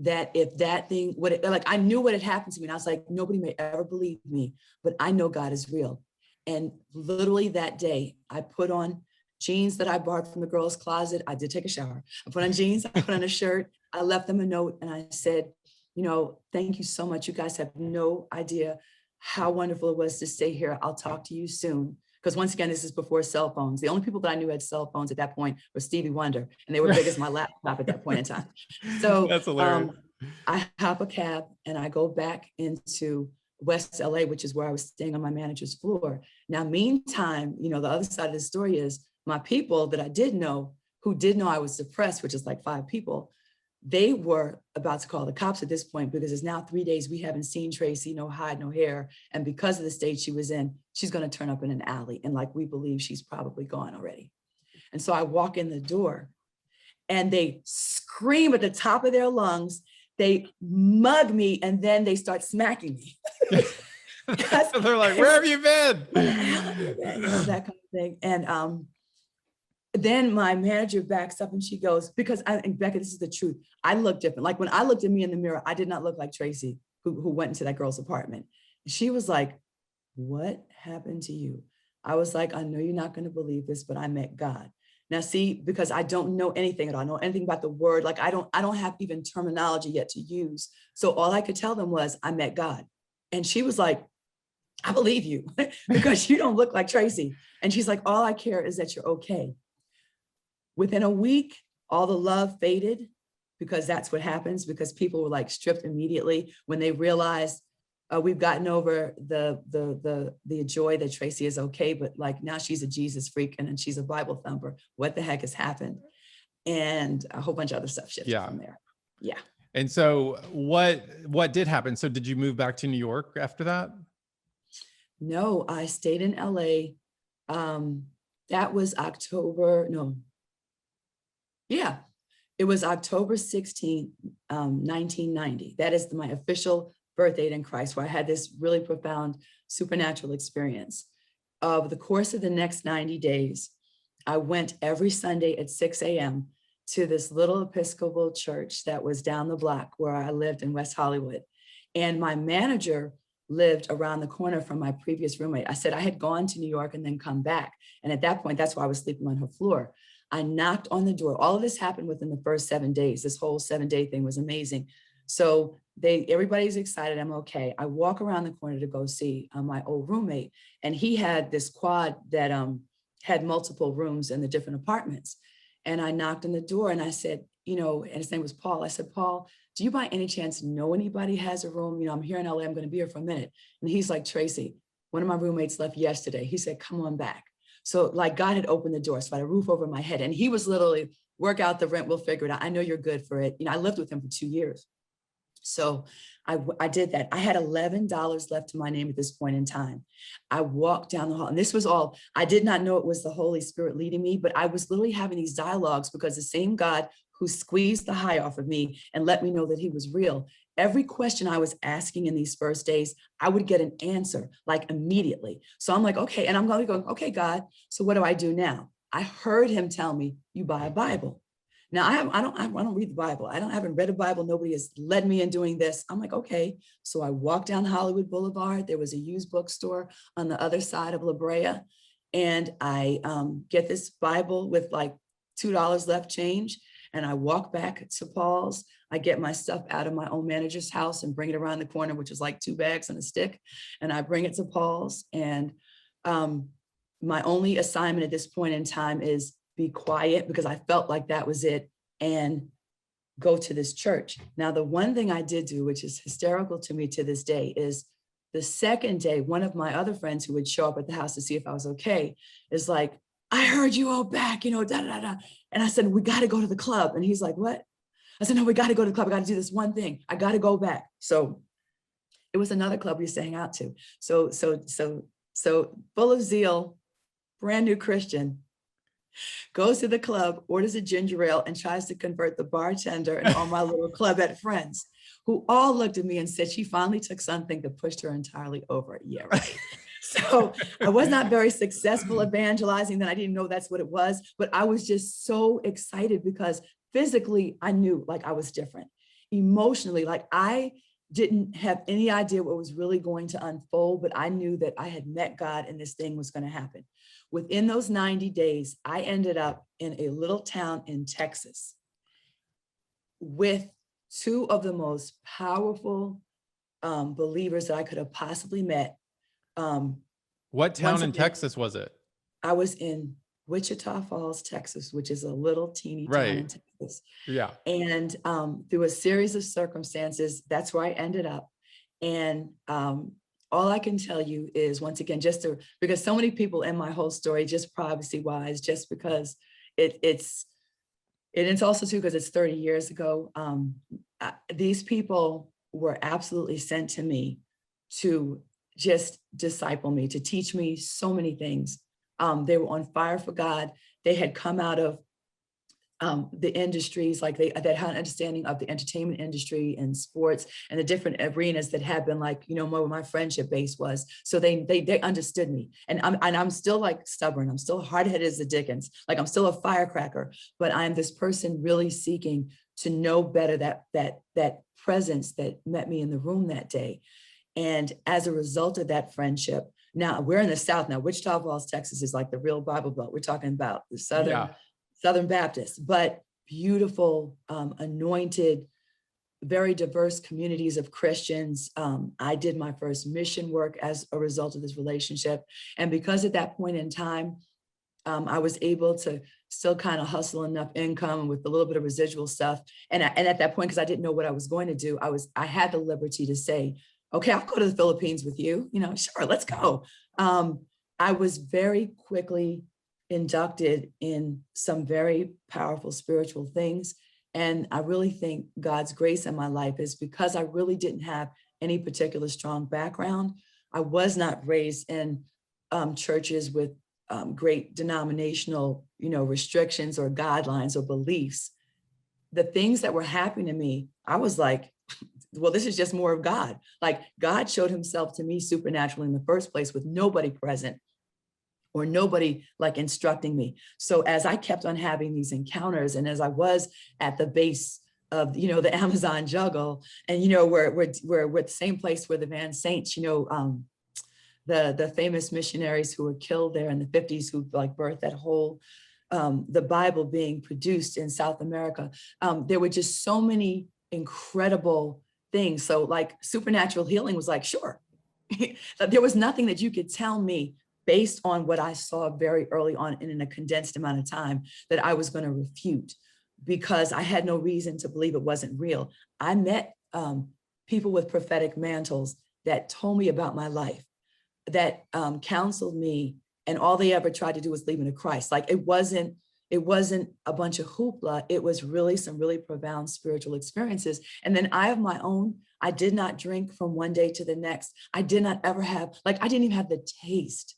that if that thing, I knew what had happened to me. And I was like, nobody may ever believe me, but I know God is real. And literally that day, I put on jeans that I borrowed from the girls' closet. I did take a shower. I put on jeans, I put on a shirt. I left them a note and I said, thank you so much. You guys have no idea how wonderful it was to stay here. I'll talk to you soon. Because once again, this is before cell phones. The only people that I knew had cell phones at that point were Stevie Wonder, and they were big as my laptop at that point in time. So That's hilarious. I hop a cab and I go back into West LA, which is where I was staying on my manager's floor. Now, meantime, the other side of the story is my people that I did know, who did know I was depressed, which is like 5 people, they were about to call the cops at this point because it's now 3 days we haven't seen Tracy, no hide, no hair. And because of the state she was in, she's going to turn up in an alley. And like, we believe she's probably gone already. And so I walk in the door and they scream at the top of their lungs. They mug me and then they start smacking me. They're like, where have you been? That kind of thing. And then my manager backs up and she goes, and Becket, this is the truth. I look different. Like when I looked at me in the mirror, I did not look like Tracy, who went into that girl's apartment. She was like, what happened to you? I was like, I know you're not going to believe this, but I met God. Now, see, because I don't know anything at all. I don't know anything about the word. Like I don't have even terminology yet to use. So all I could tell them was I met God. And she was like, I believe you because you don't look like Tracy. And she's like, all I care is that you're okay. Within a week, all the love faded because that's what happens, because people were like stripped immediately when they realized we've gotten over the joy that Tracy is okay, but like now she's a Jesus freak and she's a Bible thumper. What the heck has happened? And a whole bunch of other stuff shifted from there. Yeah. And so what did happen? So did you move back to New York after that? No, I stayed in LA. That was October, no. Yeah, it was October 16th, 1990. That is my official birth date in Christ, where I had this really profound supernatural experience. Over the course of the next 90 days, I went every Sunday at 6 a.m. to this little Episcopal church that was down the block where I lived in West Hollywood. And my manager lived around the corner from my previous roommate. I said I had gone to New York and then come back. And at that point, that's why I was sleeping on her floor. I knocked on the door. All of this happened within the first 7 days. This whole 7-day thing was amazing. So everybody's excited. I'm okay. I walk around the corner to go see my old roommate. And he had this quad that had multiple rooms in the different apartments. And I knocked on the door and I said, and his name was Paul. I said, Paul, do you by any chance know anybody has a room? I'm here in LA. I'm going to be here for a minute. And he's like, Tracy, one of my roommates left yesterday. He said, come on back. So like God had opened the door, so I had a roof over my head. And he was literally, work out the rent, we'll figure it out. I know you're good for it. I lived with him for 2 years. So I did that. I had $11 left to my name at this point in time. I walked down the hall, and this was all, I did not know it was the Holy Spirit leading me, but I was literally having these dialogues because the same God who squeezed the high off of me and let me know that he was real. Every question I was asking in these first days, I would get an answer like immediately. So I'm like, okay. And I'm going, okay, God, so what do I do now? I heard him tell me, you buy a Bible. Now I don't read the Bible. I haven't read a Bible. Nobody has led me in doing this. I'm like, okay. So I walked down Hollywood Boulevard. There was a used bookstore on the other side of La Brea. And I get this Bible with like $2 left change. and I walk back to Paul's. I get my stuff out of my own manager's house and bring it around the corner, which is like 2 bags and a stick. And I bring it to Paul's. And my only assignment at this point in time is be quiet, because I felt like that was it, and go to this church. Now, the one thing I did do, which is hysterical to me to this day, is the second day, one of my other friends who would show up at the house to see if I was okay is like, I heard you all back, da, da, da. And I said, we got to go to the club. And he's like, what? I said, no, we got to go to the club. I got to do this one thing. I got to go back. So it was another club we used to hang out to. So full of zeal, brand new Christian, goes to the club, orders a ginger ale, and tries to convert the bartender and all my little clubette friends, who all looked at me and said she finally took something that pushed her entirely over. Yeah, right. So I was not very successful evangelizing, then I didn't know that's what it was, but I was just so excited because physically I knew like I was different. Emotionally, like I didn't have any idea what was really going to unfold, but I knew that I had met God and this thing was going to happen. Within those 90 days, I ended up in a little town in Texas with 2 of the most powerful believers that I could have possibly met. What town in Texas was it? I was in Wichita Falls, Texas, which is a little teeny town in Texas. Yeah. And through a series of circumstances, that's where I ended up. And all I can tell you is, once again, because so many people in my whole story, just privacy wise, just because it's also too, because it's 30 years ago, these people were absolutely sent to me to just disciple me, to teach me so many things. They were on fire for God. They had come out of the industries, like they had an understanding of the entertainment industry and sports and the different arenas that had been like, where my friendship base was. So they understood me. And I'm still like stubborn. I'm still hard-headed as the Dickens. Like I'm still a firecracker, but I'm this person really seeking to know better that presence that met me in the room that day. And as a result of that friendship, now we're in the South now. Wichita Falls, Texas is like the real Bible Belt. We're talking about the Southern Baptist, but beautiful, anointed, very diverse communities of Christians. I did my first mission work as a result of this relationship. And because at that point in time, I was able to still kind of hustle enough income with a little bit of residual stuff. And at that point, because I didn't know what I was going to do, I had the liberty to say, okay, I'll go to the Philippines with you. Sure, let's go. I was very quickly inducted in some very powerful spiritual things. And I really think God's grace in my life is because I really didn't have any particular strong background. I was not raised in churches with great denominational, restrictions or guidelines or beliefs. The things that were happening to me, I was like, well, this is just more of God. Like God showed himself to me supernaturally in the first place with nobody present or nobody like instructing me. So as I kept on having these encounters, and as I was at the base of, the Amazon jungle, and, we're the same place where the Van Saints, the famous missionaries who were killed there in the 50s, who like birthed that whole, the Bible being produced in South America. There were just so many incredible things. So like supernatural healing was like, sure. There was nothing that you could tell me based on what I saw very early on and in a condensed amount of time that I was going to refute, because I had no reason to believe it wasn't real. I met people with prophetic mantles that told me about my life, that counseled me, and all they ever tried to do was lead me to Christ. Like it wasn't a bunch of hoopla. It was really some really profound spiritual experiences. And then I have my own. I did not drink from one day to the next. I did not ever have, I didn't even have the taste.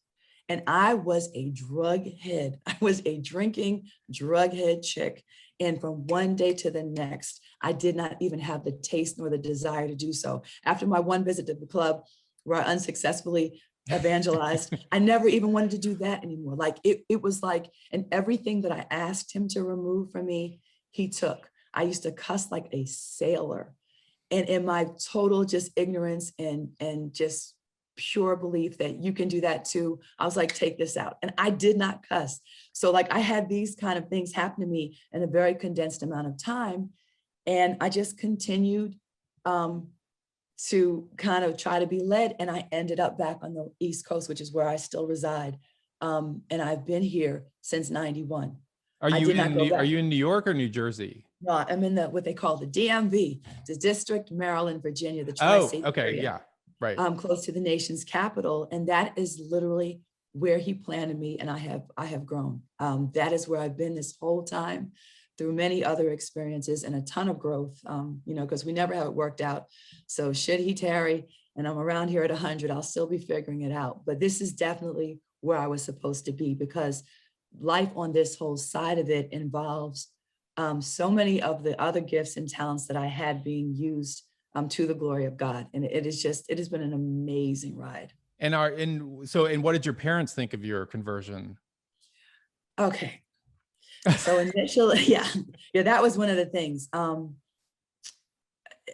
And I was a drug head. I was a drinking drug head chick. And from one day to the next, I did not even have the taste nor the desire to do so. After my one visit to the club where I unsuccessfully evangelized, I never even wanted to do that anymore. Like it was like, and everything that I asked him to remove from me, he took. I used to cuss like a sailor. And in my total just ignorance and just pure belief that you can do that too. I was like, take this out. And I did not cuss. So like I had these kind of things happen to me in a very condensed amount of time. And I just continued to kind of try to be led. And I ended up back on the East Coast, which is where I still reside. And I've been here since 91. Are I you did not go back. Are you in New York or New Jersey? No, I'm in what they call the DMV, the District, Maryland, Virginia, the Oh, tri-state okay. area. Yeah. Right. Close to the nation's capital. And that is literally where he planted me. And I have grown. That is where I've been this whole time, through many other experiences and a ton of growth, because we never have it worked out. So should he tarry and I'm around here at 100, I'll still be figuring it out. But this is definitely where I was supposed to be, because life on this whole side of it involves so many of the other gifts and talents that I had being used to the glory of God. And it has been an amazing ride. And what did your parents think of your conversion? Okay. So initially, yeah, that was one of the things.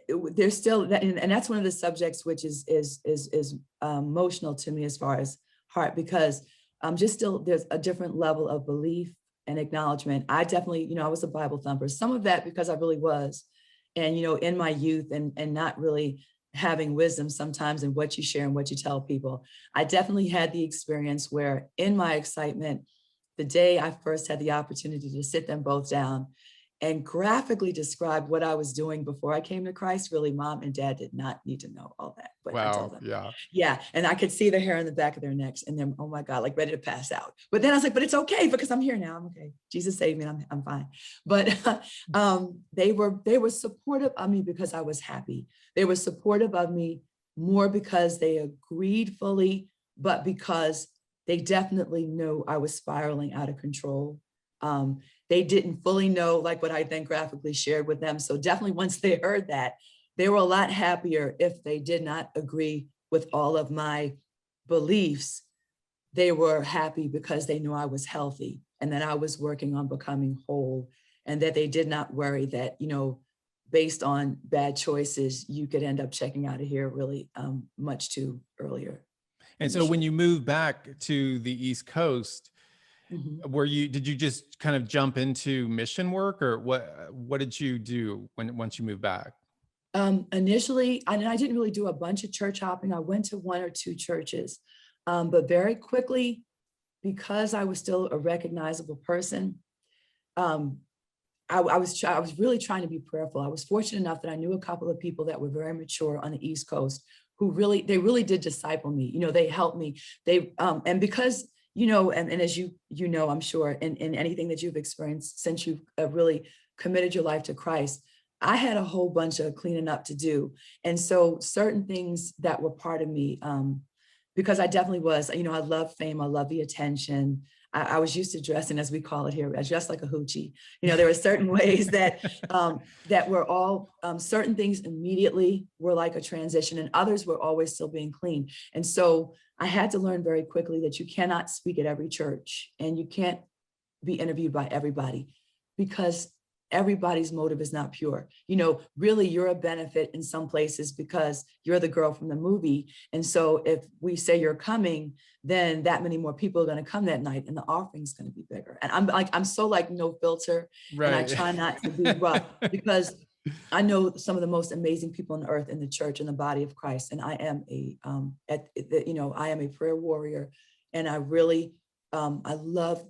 There's still that, and that's one of the subjects which is emotional to me as far as heart, because just still there's a different level of belief and acknowledgement. I definitely, I was a Bible thumper. Some of that because I really was, and in my youth and not really having wisdom sometimes in what you share and what you tell people. I definitely had the experience where in my excitement, the day I first had the opportunity to sit them both down and graphically describe what I was doing before I came to Christ, really, mom and dad did not need to know all that. But I told them. Yeah. Yeah. And I could see the hair in the back of their necks and then, oh my God, like ready to pass out. But then I was like, but it's okay because I'm here now. I'm okay. Jesus saved me. I'm fine. But they were supportive of me because I was happy. They were supportive of me more because they agreed fully, but because they definitely knew I was spiraling out of control. They didn't fully know like what I then graphically shared with them. So definitely once they heard that, they were a lot happier if they did not agree with all of my beliefs. They were happy because they knew I was healthy and that I was working on becoming whole, and that they did not worry that, based on bad choices, you could end up checking out of here really much too earlier. And so when you moved back to the East Coast, did you just kind of jump into mission work, or what did you do once you moved back? Initially, I didn't really do a bunch of church hopping. I went to one or two churches, but very quickly, because I was still a recognizable person, I was really trying to be prayerful. I was fortunate enough that I knew a couple of people that were very mature on the East Coast who really did disciple me. They helped me. And because, and as I'm sure in anything that you've experienced since you've really committed your life to Christ, I had a whole bunch of cleaning up to do. And so certain things that were part of me, because I definitely was, I love fame. I love the attention. I was used to dressing, as we call it here, I dressed like a hoochie. There were certain ways that that were all, certain things immediately were like a transition, and others were always still being clean. And so I had to learn very quickly that you cannot speak at every church and you can't be interviewed by everybody, because everybody's motive is not pure. Really you're a benefit in some places because you're the girl from the movie. And so if we say you're coming, then that many more people are going to come that night and the offering's going to be bigger. And I'm so like no filter. Right. And I try not to be rough because I know some of the most amazing people on the earth in the church and the body of Christ. And I am I am a prayer warrior, and I really, I love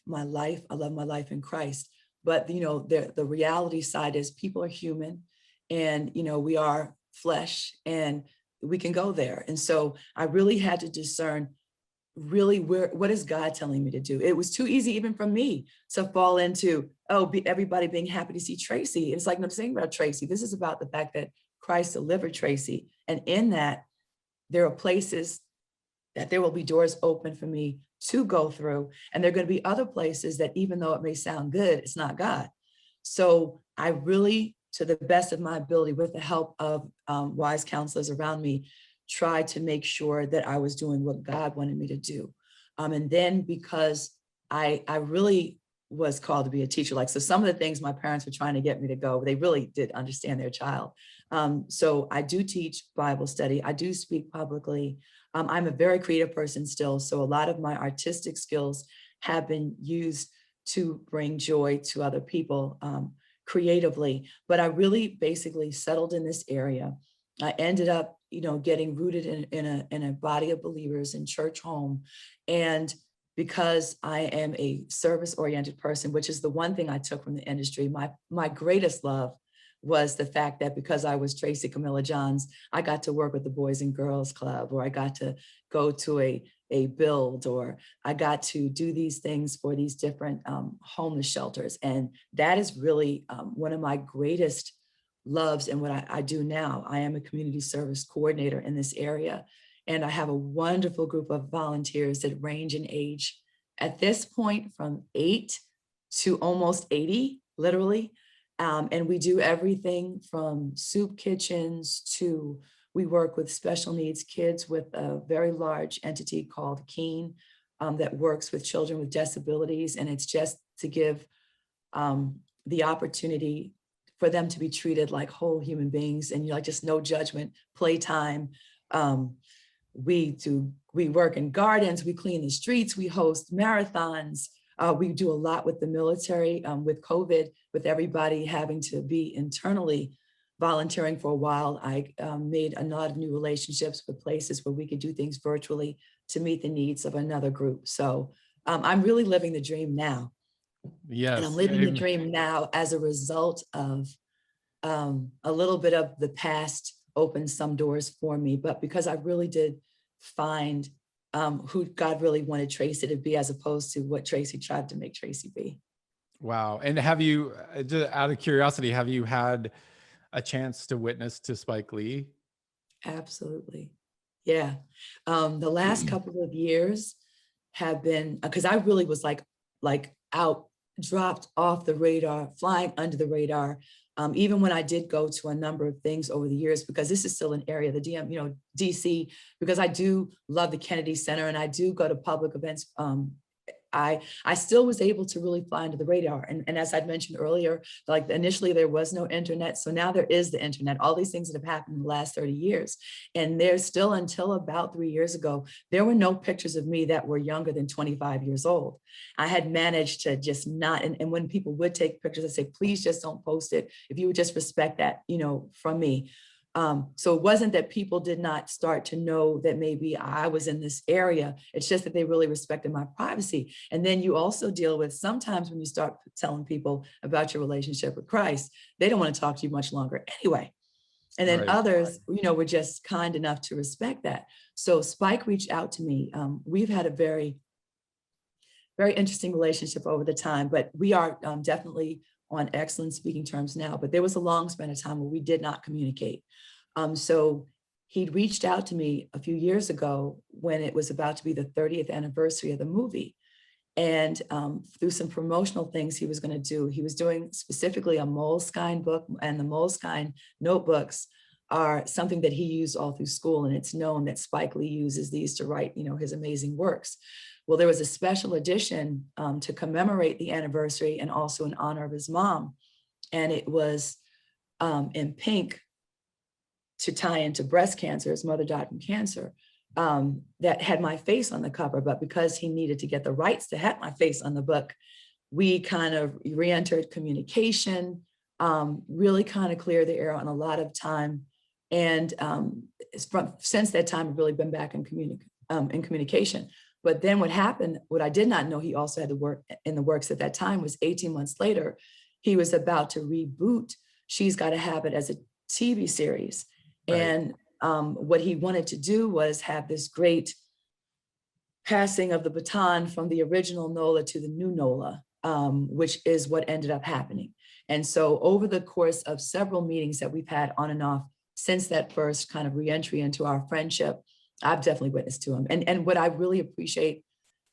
my life. I love my life in Christ. But, the reality side is people are human, and, we are flesh, and we can go there. And so I really had to discern really what is God telling me to do? It was too easy even for me to fall into, everybody being happy to see Tracy. It's like, no, this ain't about Tracy. This is about the fact that Christ delivered Tracy. And in that, there are places that there will be doors open for me to go through. And there are going to be other places that, even though it may sound good, it's not God. So I really, to the best of my ability, with the help of wise counselors around me, tried to make sure that I was doing what God wanted me to do. And then because I really was called to be a teacher. Like, so some of the things my parents were trying to get me to go, they really did understand their child. So I do teach Bible study. I do speak publicly. I'm a very creative person still. So a lot of my artistic skills have been used to bring joy to other people creatively. But I really basically settled in this area. I ended up, getting rooted in a body of believers in church home. And because I am a service-oriented person, which is the one thing I took from the industry, my greatest love was the fact that because I was Tracy Camilla Johns, I got to work with the Boys and Girls Club, or I got to go to a build, or I got to do these things for these different homeless shelters. And that is really one of my greatest loves and what I do now. I am a community service coordinator in this area. And I have a wonderful group of volunteers that range in age at this point from 8 to almost 80, literally. And we do everything from soup kitchens to, we work with special needs kids with a very large entity called Keen that works with children with disabilities. And it's just to give the opportunity for them to be treated like whole human beings, and just no judgment, playtime. We work in gardens, we clean the streets, we host marathons. We do a lot with the military, with COVID, with everybody having to be internally volunteering for a while. I made a lot of new relationships with places where we could do things virtually to meet the needs of another group. So I'm really living the dream now. Yes. And I'm living the dream now as a result of a little bit of the past opened some doors for me, but because I really did find who God really wanted Tracy to be, as opposed to what Tracy tried to make Tracy be. Wow. And have you, just out of curiosity, have you had a chance to witness to Spike Lee? Absolutely. Yeah. The last couple of years have been, because I really was like out, dropped off the radar, flying under the radar. Even when I did go to a number of things over the years, because this is still an area, the DC, because I do love the Kennedy Center and I do go to public events. I still was able to really fly under the radar. And as I'd mentioned earlier, like initially there was no internet. So now there is the internet, all these things that have happened in the last 30 years. And there's still, until about 3 years ago, there were no pictures of me that were younger than 25 years old. I had managed to just not, and when people would take pictures, I say, please just don't post it. If you would just respect that, from me. So it wasn't that people did not start to know that maybe I was in this area. It's just that they really respected my privacy. And then you also deal with, sometimes when you start telling people about your relationship with Christ, they don't want to talk to you much longer anyway. And then others, were just kind enough to respect that. So Spike reached out to me. We've had a very, very interesting relationship over the time, but we are definitely on excellent speaking terms now. But there was a long span of time where we did not communicate. So he'd reached out to me a few years ago when it was about to be the 30th anniversary of the movie. And through some promotional things he was going to do, he was doing specifically a Moleskine book, and the Moleskine notebooks are something that he used all through school. And it's known that Spike Lee uses these to write, his amazing works. Well, there was a special edition to commemorate the anniversary and also in honor of his mom. And it was in pink to tie into breast cancer. His mother died from cancer. That had my face on the cover, but because he needed to get the rights to have my face on the book, we kind of re-entered communication, really kind of cleared the air on a lot of time. And since that time, I've really been back in communication. But then what happened, what I did not know he also had to work in the works at that time, was 18 months later, he was about to reboot She's Gotta Have It as a TV series. Right. And what he wanted to do was have this great passing of the baton from the original Nola to the new Nola, which is what ended up happening. And so over the course of several meetings that we've had on and off since that first kind of reentry into our friendship, I've definitely witnessed to him. And what I really appreciate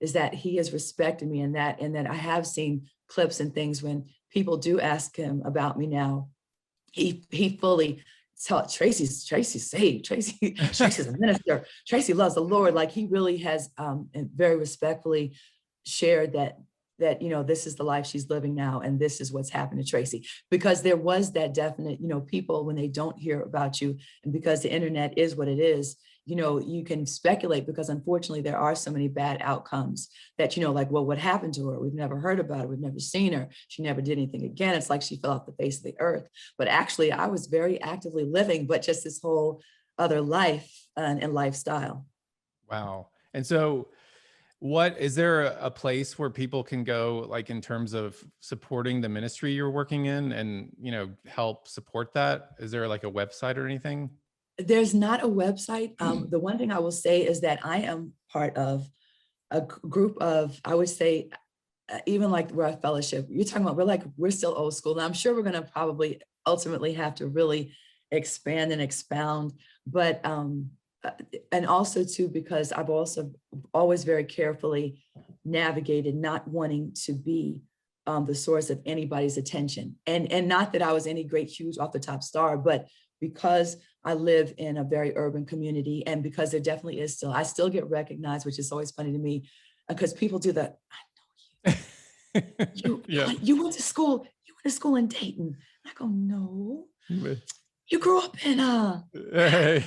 is that he has respected me in that, and that I have seen clips and things when people do ask him about me now, he fully taught Tracy's saved, Tracy's a minister, Tracy loves the Lord. Like he really has very respectfully shared that that, this is the life she's living now, and this is what's happened to Tracy. Because there was that definite, people, when they don't hear about you, and because the internet is what it is, you can speculate, because unfortunately there are so many bad outcomes that, like, well, what happened to her? We've never heard about her. We've never seen her. She never did anything again. It's like she fell off the face of the earth. But actually, I was very actively living, but just this whole other life and lifestyle. Wow. And so what is there a place where people can go, like in terms of supporting the ministry you're working in and, help support that? Is there like a website or anything? There's not a website. The one thing I will say is that I am part of a group of, I would say, even like we're a fellowship. You're talking about, we're still old school. And I'm sure we're going to probably ultimately have to really expand and expound. But, and also too, because I've also always very carefully navigated not wanting to be the source of anybody's attention. And not that I was any great, huge off the top star, but because I live in a very urban community, and because there definitely is I still get recognized, which is always funny to me, because people do that. I know you. Yeah. You went to school in Dayton. I go, no. You grew up in Hey,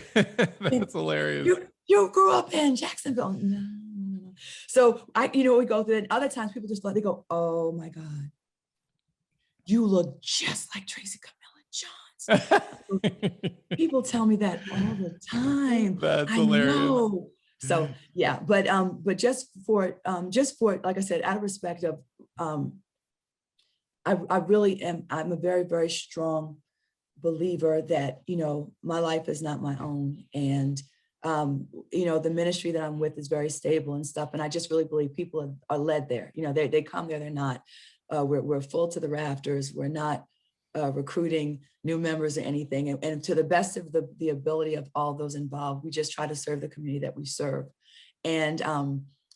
that's hilarious. You grew up in Jacksonville. No. So we go through it. Other times people just they go, oh my God, you look just like Tracy Camilla Johns. People tell me that all the time. That's I hilarious. know. So yeah, but just for like I said, out of respect of I really am. I'm a very, very strong believer that my life is not my own, and the ministry that I'm with is very stable and stuff. And I just really believe people are led there. They come there. They're not. We're full to the rafters. We're not recruiting new members or anything. And to the best of the ability of all those involved, we just try to serve the community that we serve. And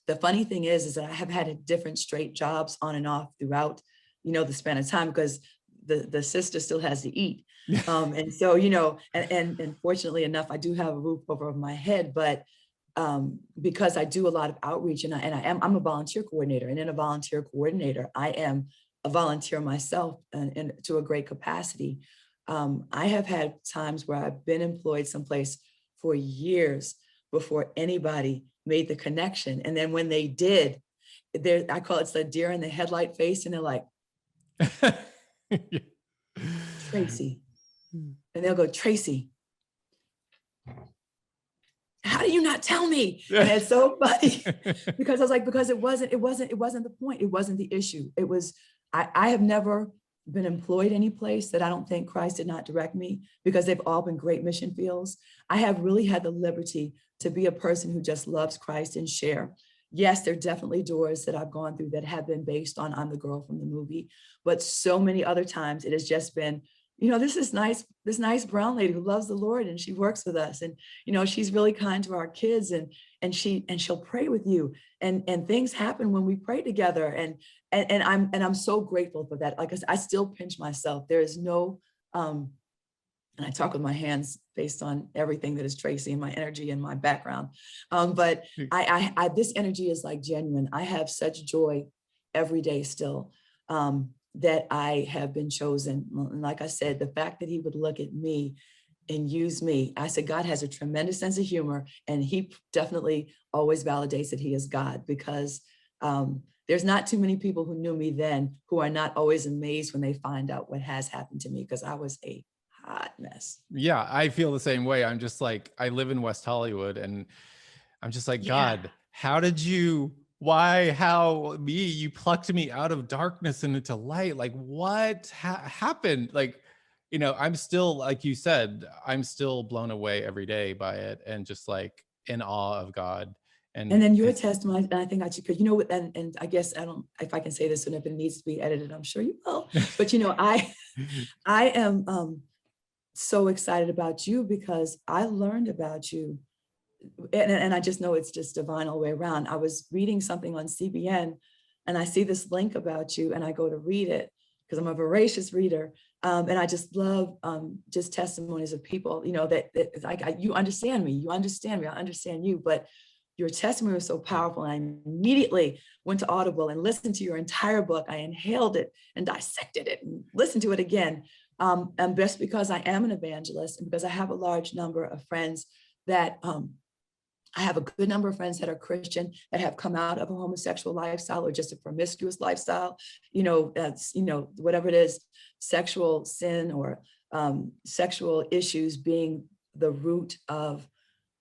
the funny thing is that I have had different straight jobs on and off throughout, the span of time, because the sister still has to eat. And so, and fortunately enough, I do have a roof over my head, but because I do a lot of outreach, and I'm a volunteer coordinator, and in a volunteer coordinator, I am a volunteer myself, and to a great capacity. I have had times where I've been employed someplace for years before anybody made the connection. And then when they did, I call it the deer in the headlight face, and they're like, Tracy. And they'll go, Tracy, how do you not tell me? And it's so funny because I was like, because it wasn't the point. It wasn't the issue. It was, I have never been employed any place that I don't think Christ did not direct me, because they've all been great mission fields. I have really had the liberty to be a person who just loves Christ and share. Yes, there are definitely doors that I've gone through that have been based on I'm the girl from the movie, but so many other times it has just been, this nice brown lady who loves the Lord, and she works with us, and she's really kind to our kids, and she'll pray with you, and things happen when we pray together, and I'm so grateful for that. Like I still pinch myself. There is no and I talk with my hands based on everything that is Tracy and my energy and my background. But I this energy is like genuine. I have such joy every day still. That I have been chosen. And like I said, the fact that he would look at me and use me, I said, God has a tremendous sense of humor, and he definitely always validates that he is God, because there's not too many people who knew me then who are not always amazed when they find out what has happened to me, because I was a hot mess. Yeah, I feel the same way. I'm just like, I live in West Hollywood, and I'm just like, God, how did you... how you plucked me out of darkness and into light? Like, what happened? Like, I'm still, like you said, I'm still blown away every day by it, and just like in awe of God. And then your testimony, and I think that you could, and I guess, I don't, if I can say this, and if it needs to be edited, I'm sure you will. But I am so excited about you, because I learned about you. And I just know it's just divine all the way around. I was reading something on CBN, and I see this link about you, and I go to read it because I'm a voracious reader. And I just love just testimonies of people, that like, you understand me, I understand you. But your testimony was so powerful. And I immediately went to Audible and listened to your entire book. I inhaled it and dissected it and listened to it again. And just because I am an evangelist and because I have a large number of friends that I have a good number of friends that are Christian that have come out of a homosexual lifestyle or just a promiscuous lifestyle, that's, whatever it is, sexual sin or sexual issues being the root of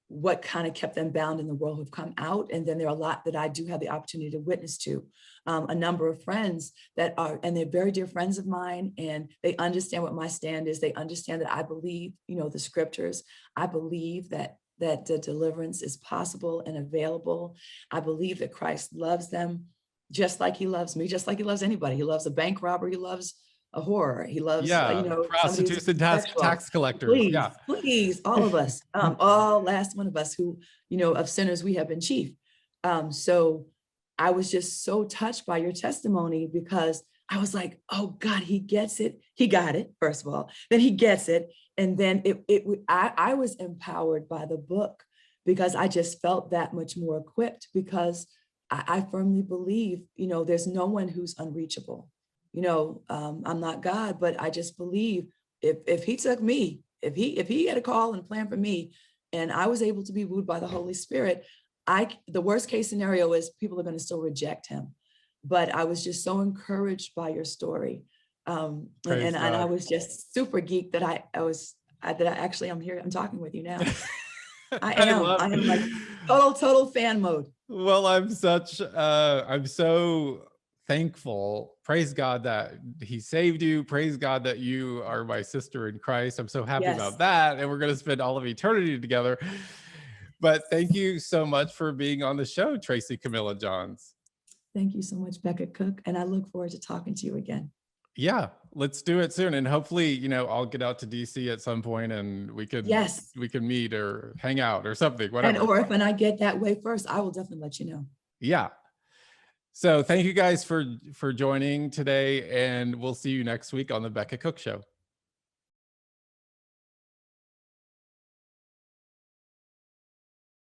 what kind of kept them bound in the world who've come out. And then there are a lot that I do have the opportunity to witness to. A number of friends that are, and they're very dear friends of mine, and they understand what my stand is. They understand that I believe, the scriptures. I believe that the deliverance is possible and available. I believe that Christ loves them just like he loves me, just like he loves anybody. He loves a bank robber. He loves a whore. He loves, somebody prostitutes who's and tax collectors. Please, Yeah. please, all of us, all last one of us who, of sinners, we have been chief. So I was just so touched by your testimony because I was like, oh God, he gets it. He got it, first of all, then he gets it. And then I was empowered by the book because I just felt that much more equipped because I firmly believe, there's no one who's unreachable. I'm not God, but I just believe if he took me, if he had a call and a plan for me, and I was able to be wooed by the Holy Spirit, the worst case scenario is people are going to still reject him. But I was just so encouraged by your story. And I was just super geeked that I'm here, I'm talking with you now. I am like total fan mode. Well, I'm so thankful. Praise God that he saved you. Praise God that you are my sister in Christ. I'm so happy about that. And we're going to spend all of eternity together. But thank you so much for being on the show, Tracy Camilla Johns. Thank you so much, Becket Cook. And I look forward to talking to you again. Yeah, let's do it soon. And hopefully, I'll get out to DC at some point and we can meet or hang out or something, whatever. Or if I get that way first, I will definitely let you know. Yeah. So thank you guys for joining today, and we'll see you next week on the Becket Cook Show.